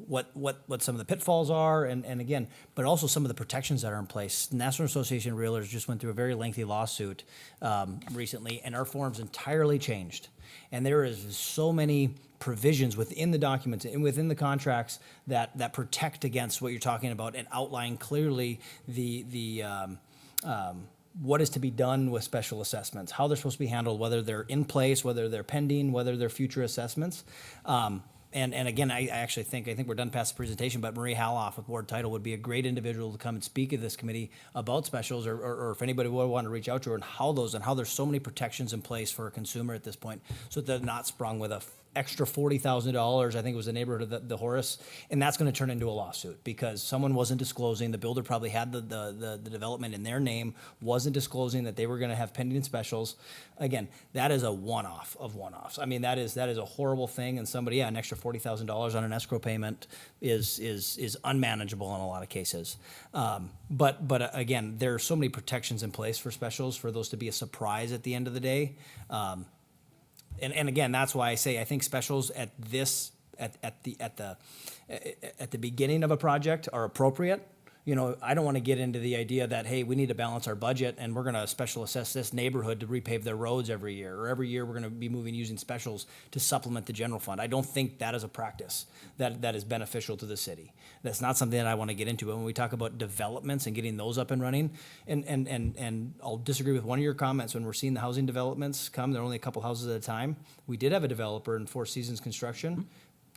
what some of the pitfalls are and again, but also some of the protections that are in place. The National Association of Realtors just went through a very lengthy lawsuit recently, and our form's entirely changed. And there is so many provisions within the documents and within the contracts that protect against what you're talking about and outline clearly the what is to be done with special assessments, how they're supposed to be handled, whether they're in place, whether they're pending, whether they're future assessments. And again, I think we're done past the presentation, but Marie Haloff with Board Title would be a great individual to come and speak at this committee about specials, or if anybody would want to reach out to her and how there's so many protections in place for a consumer at this point, so that they're not sprung with extra $40,000, I think it was the neighborhood of the Horace, and that's going to turn into a lawsuit because someone wasn't disclosing, the builder probably had the development in their name, wasn't disclosing that they were going to have pending specials. Again, that is a one-off of one-offs. I mean, that is a horrible thing, and somebody, an extra $40,000 on an escrow payment is unmanageable in a lot of cases. But again, there are so many protections in place for specials for those to be a surprise at the end of the day. And again, that's why I say I think specials at the beginning of a project are appropriate. You know, I don't want to get into the idea that, hey, we need to balance our budget and we're going to special assess this neighborhood to repave their roads every year, or every year we're going to be using specials to supplement the general fund. I don't think that is a practice that is beneficial to the city. That's not something that I want to get into. But when we talk about developments and getting those up and running, and I'll disagree with one of your comments when we're seeing the housing developments come, they're only a couple houses at a time. We did have a developer in Four Seasons Construction,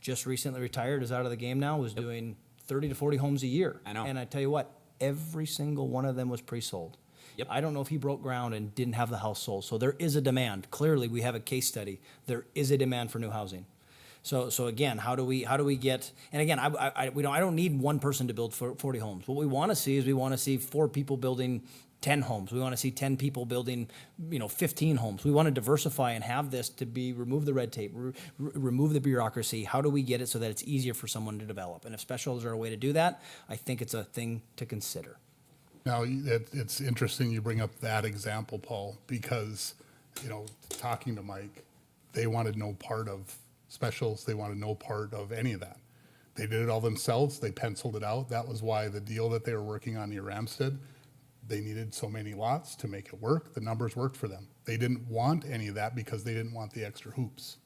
just recently retired, is out of the game now, was doing 30 to 40 homes a year. I know. And I tell you what, every single one of them was pre-sold. Yep. I don't know if he broke ground and didn't have the house sold. So there is a demand. Clearly, we have a case study. There is a demand for new housing. So again, how do we get? And again, I don't need one person to build 40 homes. What we want to see is 4 people building 10 homes. We want to see 10 people building, 15 homes. We want to diversify and have this to remove the red tape, remove the bureaucracy. How do we get it so that it's easier for someone to develop? And if specials are a way to do that, I think it's a thing to consider. Now, it's interesting you bring up that example, Paul, because, talking to Mike, they wanted no part of specials. They wanted no part of any of that. They did it all themselves. They penciled it out. That was why the deal that they were working on near Ramstead, they needed so many lots to make it work. The numbers worked for them. They didn't want any of that because they didn't want the extra hoops.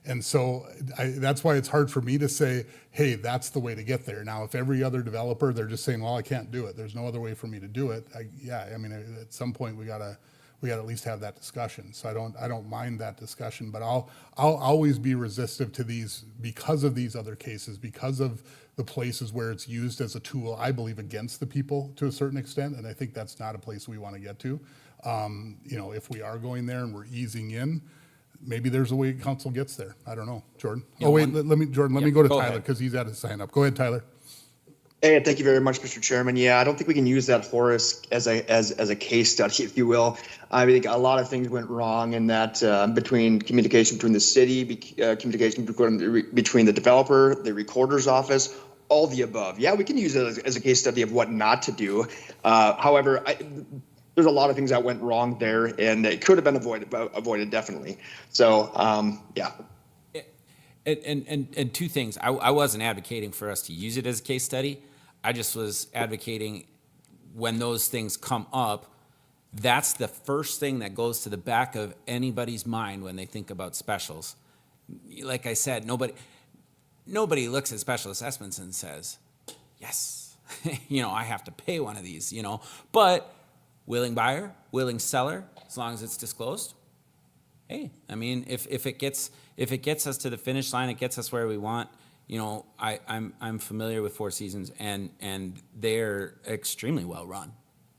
And so that's why it's hard for me to say, hey, that's the way to get there. Now, if every other developer, they're just saying, well, I can't do it. There's no other way for me to do it. At some point we gotta at least have that discussion. So I don't mind that discussion, but I'll always be resistive to these because of these other cases, because of the places where it's used as a tool, I believe, against the people to a certain extent. And I think that's not a place we want to get to. If we are going there and we're easing in, maybe there's a way council gets there. I don't know. Jordan. Let me go to go Tyler ahead. because he's had his sign up. Go ahead, Tyler. Hey, thank you very much, Mr. Chairman. Yeah, I don't think we can use that Horace as a case study, if you will. I think a lot of things went wrong in that between communication between the city, communication between the developer, the recorder's office, all the above. Yeah, we can use it as a case study of what not to do. However, there's a lot of things that went wrong there, and it could have been avoided definitely. So, yeah. And two things. I wasn't advocating for us to use it as a case study. I just was advocating when those things come up, that's the first thing that goes to the back of anybody's mind when they think about specials. Like I said, nobody looks at special assessments and says, yes, I have to pay one of these, But willing buyer, willing seller, as long as it's disclosed. Hey, I mean, if it gets us to the finish line, it gets us where we want. I'm familiar with Four Seasons, and they're extremely well run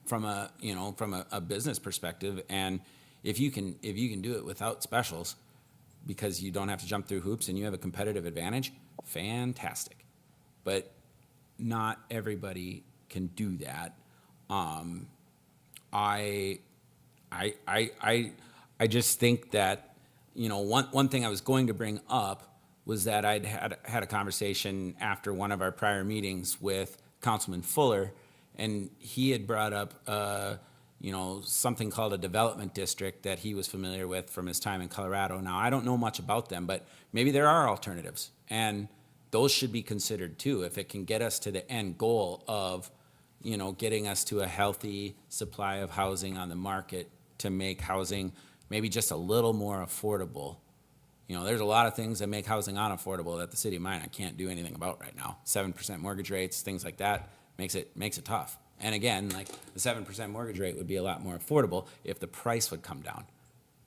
from a business perspective. And if you can do it without specials, because you don't have to jump through hoops and you have a competitive advantage, fantastic. But not everybody can do that. I just think that, one thing I was going to bring up was that I'd had a conversation after one of our prior meetings with Councilman Fuller, and he had brought up, something called a development district that he was familiar with from his time in Colorado. Now, I don't know much about them, but maybe there are alternatives, and those should be considered too, if it can get us to the end goal of, getting us to a healthy supply of housing on the market to make housing maybe just a little more affordable. There's a lot of things that make housing unaffordable that the city of Minot can't do anything about right now. 7% mortgage rates, things like that, makes it tough. And again, like the 7% mortgage rate would be a lot more affordable if the price would come down.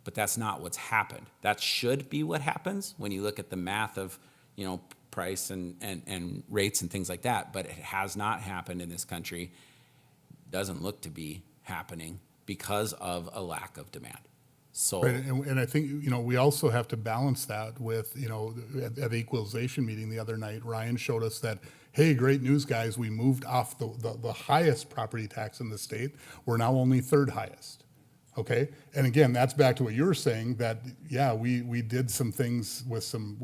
But that's not what's happened. That should be what happens when you look at the math of, price and rates and things like that. But it has not happened in this country. Doesn't look to be happening because of a lack of demand. So. Right, and I think, you know, we also have to balance that with, you know, at the equalization meeting the other night, Ryan showed us that, hey, great news, guys, we moved off the highest property tax in the state. We're now only third highest, okay? And again, that's back to what you were saying, that, yeah, we did some things with some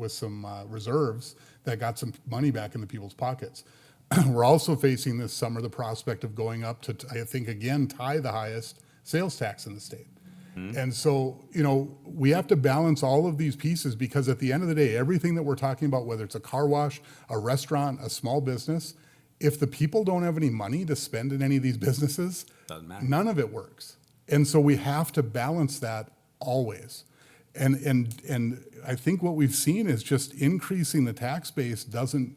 reserves that got some money back into people's pockets. We're also facing this summer the prospect of going up to, I think, again, tie the highest sales tax in the state. And so, you know, we have to balance all of these pieces, because at the end of the day, everything that we're talking about, whether it's a car wash, a restaurant, a small business, if the people don't have any money to spend in any of these businesses, Doesn't matter. none of it works. And so we have to balance that always. And I think what we've seen is just increasing the tax base doesn't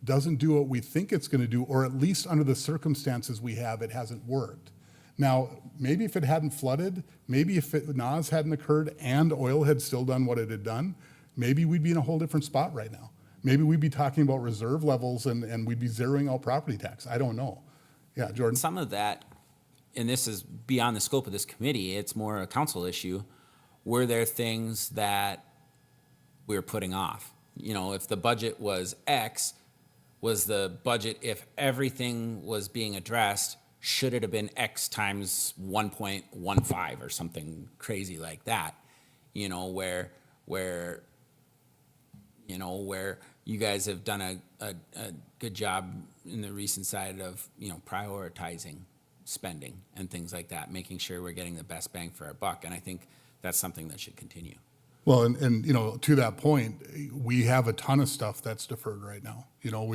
do what we think it's going to do, or at least under the circumstances we have, it hasn't worked. Now, maybe if it hadn't flooded, maybe if NAS hadn't occurred and oil had still done what it had done, maybe we'd be in a whole different spot right now. Maybe we'd be talking about reserve levels and we'd be zeroing out property tax. I don't know. Yeah, Jordan? Some of that, and this is beyond the scope of this committee, it's more a council issue. Were there things that we were putting off? You know, if the budget was X, was the budget, if everything was being addressed, should it have been X times 1.15 or something crazy like that? You know, where you guys have done a good job in the recent side of, you know, prioritizing spending and things like that, making sure we're getting the best bang for our buck. And I think that's something that should continue. Well, and you know, to that point, we have a ton of stuff that's deferred right now. You know,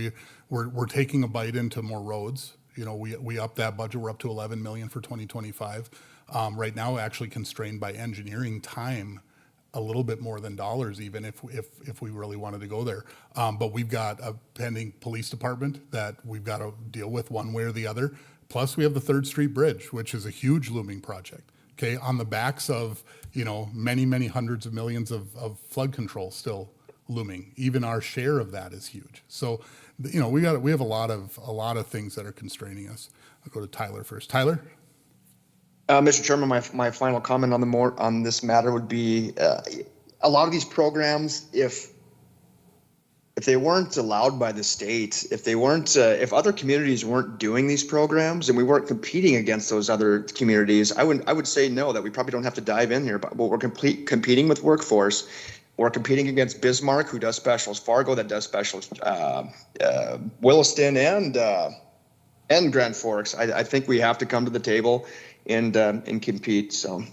we're taking a bite into more roads. You know, we upped that budget. We're up to 11 million for 2025. Right now, actually constrained by engineering time, a little bit more than dollars, even if we really wanted to go there. But we've got a pending police department that we've got to deal with one way or the other. Plus, we have the 3rd Street Bridge, which is a huge looming project. Okay, on the backs of, you know, many hundreds of millions of flood control still looming. Even our share of that is huge. So, you know, we have a lot of things that are constraining us. I'll go to Tyler first. Tyler? Mr. Chairman, my final comment on this matter would be a lot of these programs, if they weren't allowed by the state, if other communities weren't doing these programs and we weren't competing against those other communities, I would say no, that we probably don't have to dive in here. But we're competing with Workforce. We're competing against Bismarck, who does specials, Fargo that does specials, Williston and Grand Forks. I think we have to come to the table and compete. So,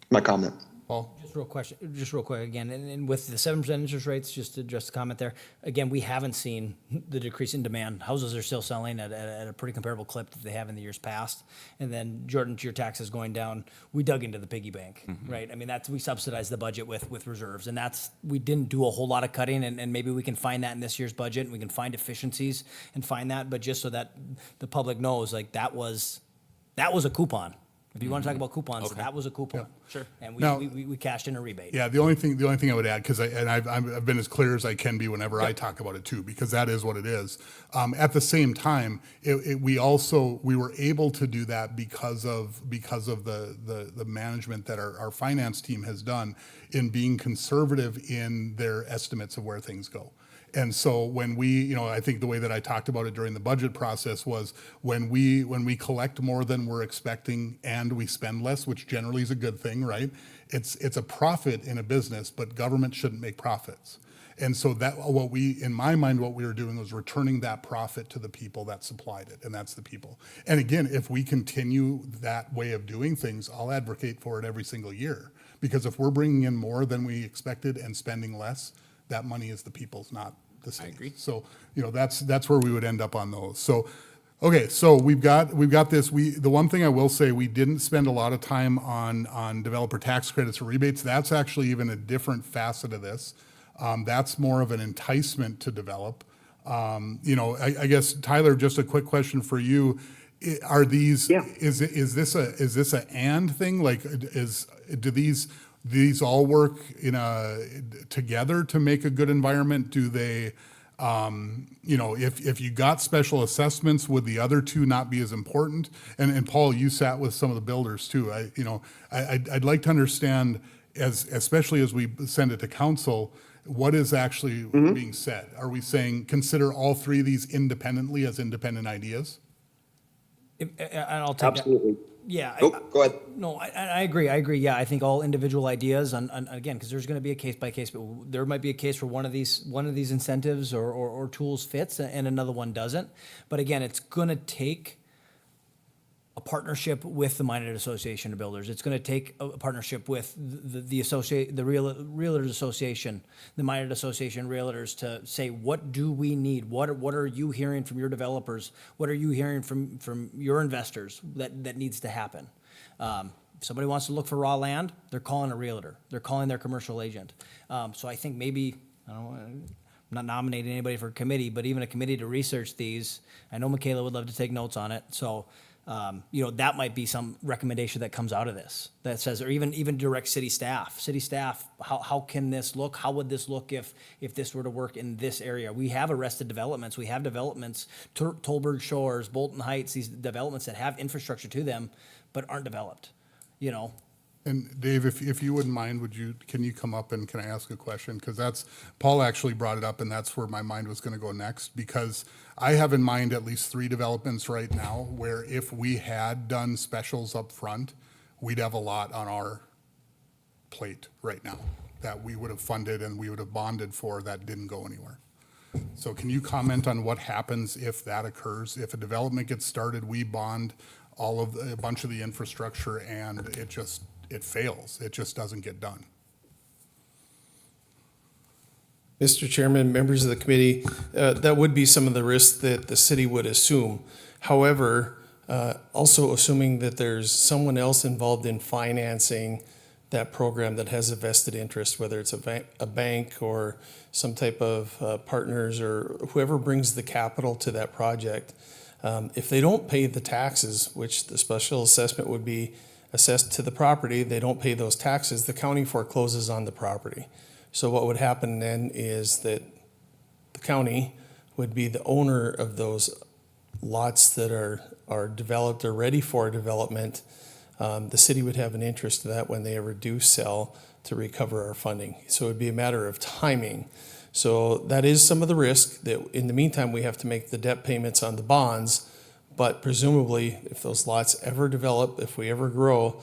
my comment. Paul? Just real quick again, and with the 7% interest rates, just to address the comment there, again, we haven't seen the decrease in demand. Houses are still selling at a pretty comparable clip that they have in the years past. And then, Jordan, to your taxes going down, we dug into the piggy bank, right? I mean, we subsidized the budget with reserves, and we didn't do a whole lot of cutting, and maybe we can find that in this year's budget, and we can find efficiencies and find that, but just so that the public knows, like, that was a coupon. If you want to talk about coupons, Okay. that was a coupon. Yeah. Sure. And Now- we cashed in a rebate. Yeah, the only thing I would add, because I've been as clear as I can be whenever I talk about it too, because that is what it is. At the same time, we were able to do that because of the management that our finance team has done in being conservative in their estimates of where things go. And so when I think the way that I talked about it during the budget process was when we collect more than we're expecting and we spend less, which generally is a good thing, right? It's a profit in a business, but government shouldn't make profits. And so in my mind, what we were doing was returning that profit to the people that supplied it, and that's the people. And again, if we continue that way of doing things, I'll advocate for it every single year. Because if we're bringing in more than we expected and spending less, that money is the people's, not the state's. I agree. So, that's where we would end up on those. So, okay, so we've got this. The one thing I will say, we didn't spend a lot of time on developer tax credits or rebates. That's actually even a different facet of this. That's more of an enticement to develop. I guess, Tyler, just a quick question for you. Are these, Yeah. is this a and thing? Like, do these all work together to make a good environment? Do they, You know, if you got special assessments, would the other two not be as important? And Paul, you sat with some of the builders too. I'd like to understand, especially as we send it to council, what is actually being said? Are we saying consider all three of these independently as independent ideas? And I'll take that. Absolutely. Yeah. Nope, go ahead. No, I agree. Yeah, I think all individual ideas on again, because there's going to be a case by case, but there might be a case where one of these incentives or tools fits and another one doesn't. But again, it's going to take a partnership with the Minot Association of Builders. It's going to take a partnership with the Realtors Association, the Minot Association of Realtors, to say, what do we need? What are you hearing from your developers? What are you hearing from your investors that needs to happen? If somebody wants to look for raw land, they're calling a realtor. They're calling their commercial agent. So I think maybe, I don't know, I'm not nominating anybody for a committee, but even a committee to research these. I know Michaela would love to take notes on it. So, that might be some recommendation that comes out of this that says, or even direct city staff, how can this look? How would this look if this were to work in this area? We have arrested developments. We have developments, Tolberg Shores, Bolton Heights, these developments that have infrastructure to them, but aren't developed, And Dave, if you wouldn't mind, can you come up and can I ask a question? Because Paul actually brought it up and that's where my mind was going to go next, because I have in mind at least 3 developments right now where if we had done specials up front, we'd have a lot on our plate right now that we would have funded and we would have bonded for that didn't go anywhere. So can you comment on what happens if that occurs? If a development gets started, we bond a bunch of the infrastructure and it fails. It just doesn't get done. Mr. Chairman, members of the committee, that would be some of the risks that the city would assume. However, also assuming that there's someone else involved in financing that program that has a vested interest, whether it's a bank or some type of partners or whoever brings the capital to that project. If they don't pay the taxes, which the special assessment would be assessed to the property, they don't pay those taxes, the county forecloses on the property. So what would happen then is that the county would be the owner of those lots that are developed or ready for development. The city would have an interest in that when they ever do sell to recover our funding. So it would be a matter of timing. So that is some of the risk that in the meantime, we have to make the debt payments on the bonds. But presumably, if those lots ever develop, if we ever grow,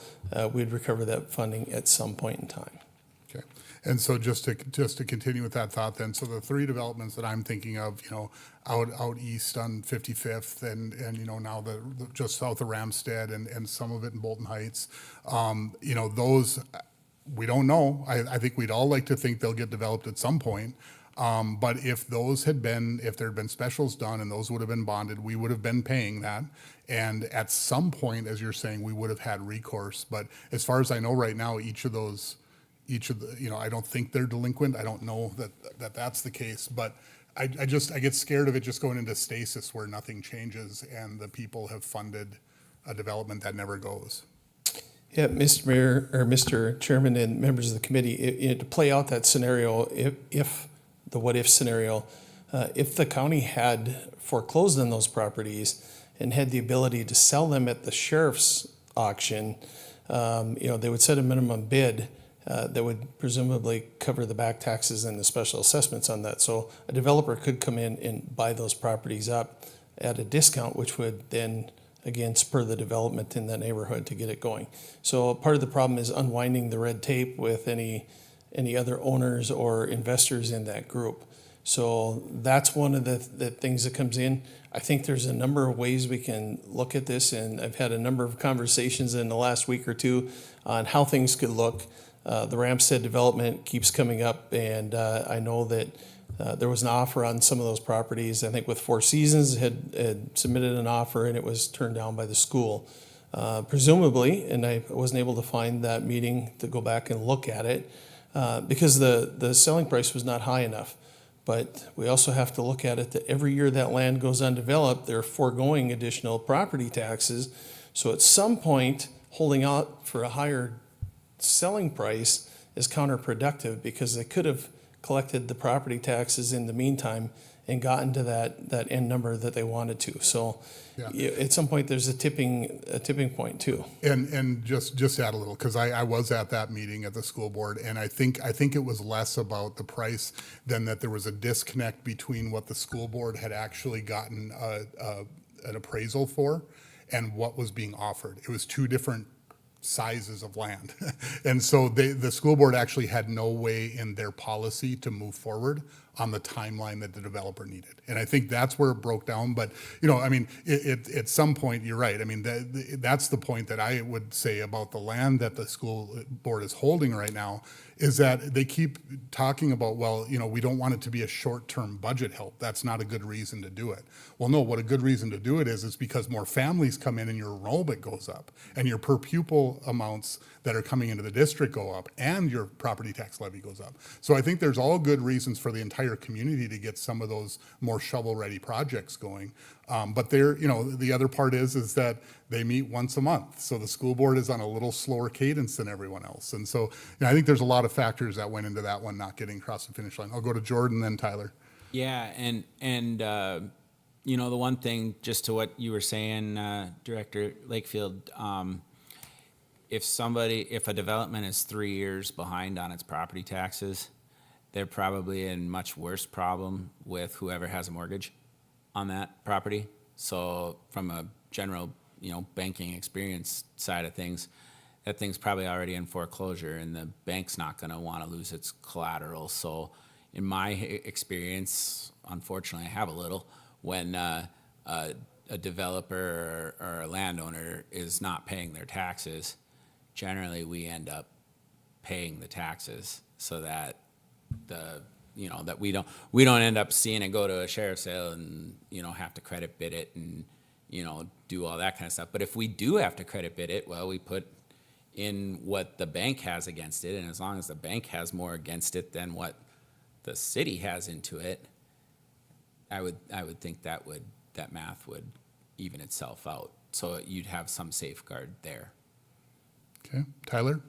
we'd recover that funding at some point in time. Okay. And so just to continue with that thought then, so the 3 developments that I'm thinking of, out east on 55th and now the just south of Ramstead and some of it in Bolton Heights, those, we don't know. I think we'd all like to think they'll get developed at some point. But if there had been specials done and those would have been bonded, we would have been paying that. And at some point, as you're saying, we would have had recourse. But as far as I know right now, each of the, I don't think they're delinquent. I don't know that that's the case, but I get scared of it just going into stasis where nothing changes and the people have funded a development that never goes. Yeah, Mr. Mayor or Mr. Chairman and members of the committee, to play out that scenario, if the what if scenario, if the county had foreclosed on those properties and had the ability to sell them at the sheriff's auction, they would set a minimum bid that would presumably cover the back taxes and the special assessments on that. So a developer could come in and buy those properties up at a discount, which would then again spur the development in that neighborhood to get it going. So part of the problem is unwinding the red tape with any other owners or investors in that group. So that's one of the things that comes in. I think there's a number of ways we can look at this, and I've had a number of conversations in the last week or two on how things could look. The Ramstead development keeps coming up, and I know that there was an offer on some of those properties. I think with Four Seasons had submitted an offer, and it was turned down by the school. Presumably, and I wasn't able to find that meeting to go back and look at it, because the selling price was not high enough. But we also have to look at it that every year that land goes undeveloped, they're foregoing additional property taxes. So at some point, holding out for a higher selling price is counterproductive because they could have collected the property taxes in the meantime and gotten to that end number that they wanted to. So Yeah. at some point, there's a tipping point too. And just add a little, because I was at that meeting at the school board, and I think it was less about the price than that there was a disconnect between what the school board had actually gotten an appraisal for and what was being offered. It was two different sizes of land. And so the school board actually had no way in their policy to move forward on the timeline that the developer needed. And I think that's where it broke down. But, I mean, at some point, you're right. I mean, that's the point that I would say about the land that the school board is holding right now, is that they keep talking about, well, we don't want it to be a short-term budget help. That's not a good reason to do it. Well, no, what a good reason to do it is because more families come in and your enrollment goes up and your per pupil amounts that are coming into the district go up and your property tax levy goes up. So I think there's all good reasons for the entire community to get some of those more shovel-ready projects going. But the other part is that they meet once a month. So the school board is on a little slower cadence than everyone else. And so I think there's a lot of factors that went into that one not getting across the finish line. I'll go to Jordan, then Tyler. Yeah, and the one thing, just to what you were saying, Director Lakefield, if a development is 3 years behind on its property taxes, they're probably in much worse problem with whoever has a mortgage on that property. So from a general, banking experience side of things, that thing's probably already in foreclosure and the bank's not going to want to lose its collateral. So in my experience, unfortunately, I have a little, when a developer or a landowner is not paying their taxes, generally we end up paying the taxes so that that we don't end up seeing it go to a sheriff's sale and have to credit bid it and do all that kind of stuff. But if we do have to credit bid it, well, we put in what the bank has against it, and as long as the bank has more against it than what the city has into it, I would think that math would even itself out. So you'd have some safeguard there. Okay, Tyler?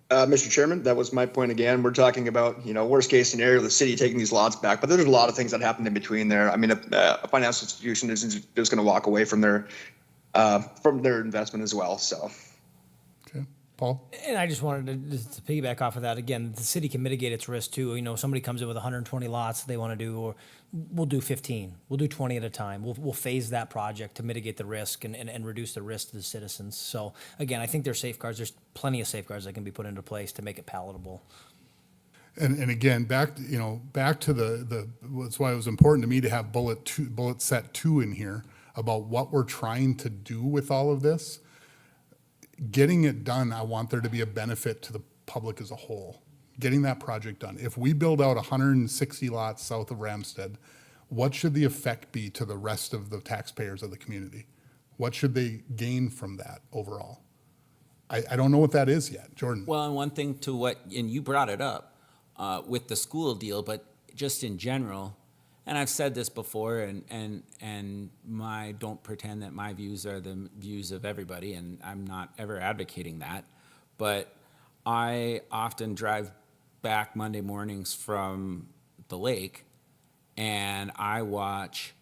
Mr. Chairman, that was my point again. We're talking about, worst case scenario, the city taking these lots back, but there's a lot of things that happen in between there. I mean, a financial institution isn't just going to walk away from their investment as well. So. Okay, Paul? And I just wanted to piggyback off of that. Again, the city can mitigate its risk too. Somebody comes in with 120 lots they want to do, or we'll do 15. We'll do 20 at a time. We'll phase that project to mitigate the risk and reduce the risk to the citizens. So again, I think there's safeguards. There's plenty of safeguards that can be put into place to make it palatable. And again, back to the that's why it was important to me to have bullet set 2 in here about what we're trying to do with all of this. Getting it done, I want there to be a benefit to the public as a whole. Getting that project done. If we build out 160 lots south of Ramstead, what should the effect be to the rest of the taxpayers of the community? What should they gain from that overall? I don't know what that is yet. Jordan? Well, and one thing and you brought it up with the school deal, but just in general, and I've said this before, and don't pretend that my views are the views of everybody, and I'm not ever advocating that, but I often drive back Monday mornings from the lake, and I watch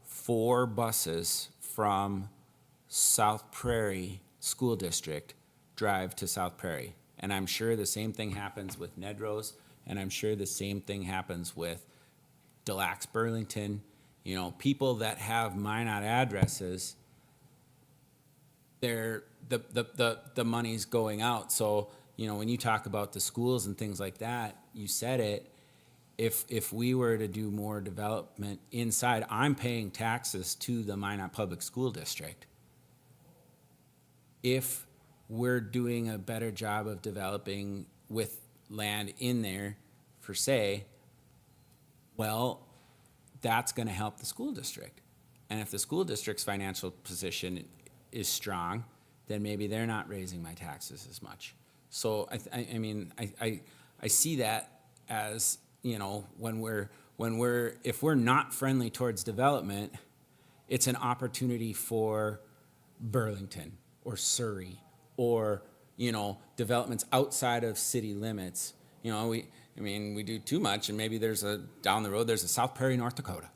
4 buses from South Prairie School District drive to South Prairie. And I'm sure the same thing happens with Nedrose, and I'm sure the same thing happens with Des Lacs, Burlington. People that have Minot addresses, the money's going out. So, when you talk about the schools and things like that, you said it, if we were to do more development inside, I'm paying taxes to the Minot Public School District. If we're doing a better job of developing with land in there for say, well, that's going to help the school district. And if the school district's financial position is strong, then maybe they're not raising my taxes as much. So I see that as, if we're not friendly towards development, it's an opportunity for Burlington or Surrey or, developments outside of city limits. I mean, we do too much, and maybe down the road, there's a South Prairie, North Dakota,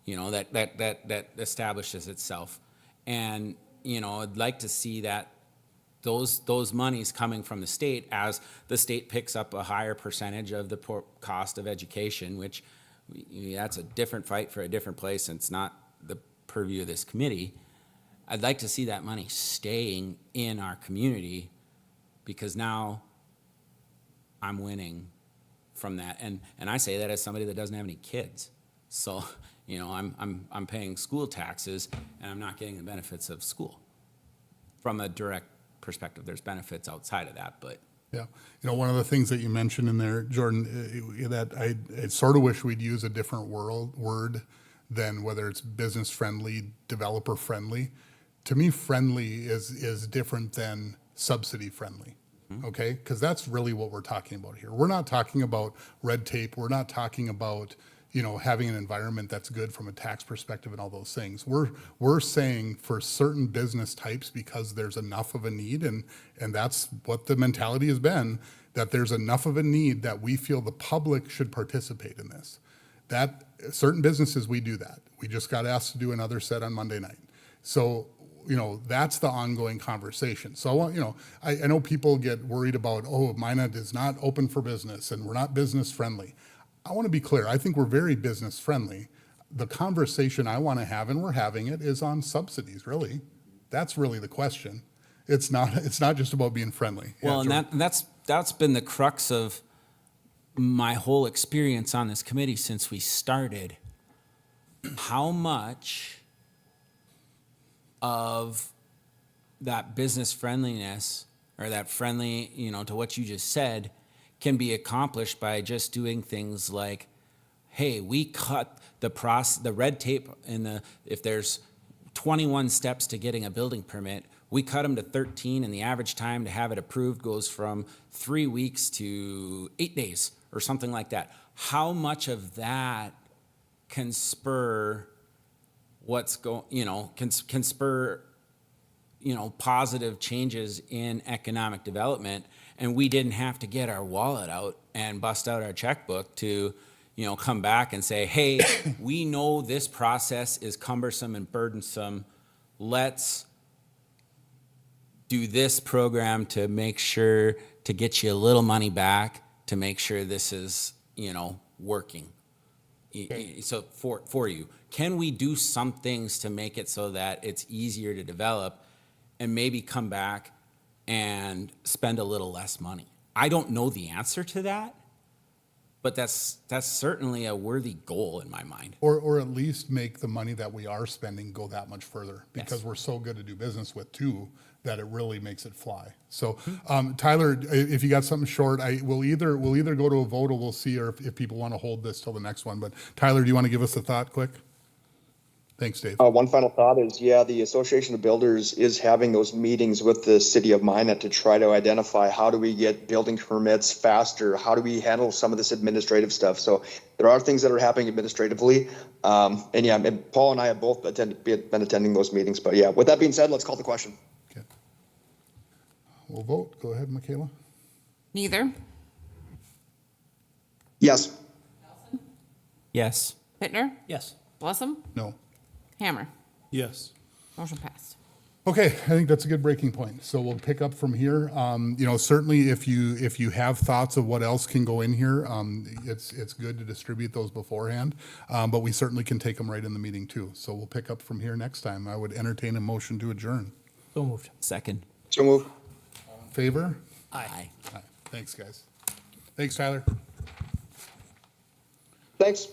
that establishes itself. And, I'd like to see that those monies coming from the state as the state picks up a higher percentage of the cost of education, which that's a different fight for a different place, and it's not the purview of this committee. I'd like to see that money staying in our community, because now I'm winning from that. And I say that as somebody that doesn't have any kids. So, I'm paying school taxes and I'm not getting the benefits of school. From a direct perspective, there's benefits outside of that, but Yeah. One of the things that you mentioned in there, Jordan, that I sort of wish we'd use a different word than whether it's business friendly, developer friendly. To me, friendly is different than subsidy friendly. Okay? Because that's really what we're talking about here. We're not talking about red tape. We're not talking about, having an environment that's good from a tax perspective and all those things. We're saying for certain business types, because there's enough of a need, and that's what the mentality has been, that there's enough of a need that we feel the public should participate in this. That certain businesses, we do that. We just got asked to do another set on Monday night. So, that's the ongoing conversation. So I know people get worried about, Minot is not open for business and we're not business friendly. I want to be clear. I think we're very business friendly. The conversation I want to have, and we're having it, is on subsidies, really. That's really the question. It's not just about being friendly. well, Yeah, and that's been the crux of my whole experience on this committee since we started. How much of that business friendliness, or that friendly, to what you just said, can be accomplished by just doing things like, hey, we cut the red tape if there's 21 steps to getting a building permit, we cut them to 13, and the average time to have it approved goes from 3 weeks to 8 days or something like that. How much of that can spur can spur positive changes in economic development, and we didn't have to get our wallet out and bust out our checkbook to come back and say, hey, we know this process is cumbersome and burdensome. Let's do this program to make sure to get you a little money back to make sure this is working. So for you, can we do some things to make it so that it's easier to develop, and maybe come back and spend a little less money? I don't know the answer to that, but that's certainly a worthy goal in my mind. or at least make the money that we are spending go that much further, because Yes. we're so good to do business with too, that it really makes it fly. So, Tyler, if you got something short, we'll either go to a vote, or we'll see, or if people want to hold this till the next one. But Tyler, do you want to give us a thought quick? Thanks, Dave. One final thought is, the Association of Builders is having those meetings with the city of Minot to try to identify how do we get building permits faster? How do we handle some of this administrative stuff? So there are things that are happening administratively. And Paul and I have both been attending those meetings. But yeah, with that being said, let's call the question. Okay. We'll vote. Go ahead, Michaela. Neither. Yes. Yes. Pittner, Yes. Blessum, No. Hammer. Yes. Motion passed. Okay, I think that's a good breaking point. So we'll pick up from here. Certainly if you have thoughts of what else can go in here, it's good to distribute those beforehand. But we certainly can take them right in the meeting too. So we'll pick up from here next time. I would entertain a motion to adjourn. So moved. Second. So move. Favor? Aye. Aye. Thanks, guys. Thanks, Tyler. Thanks.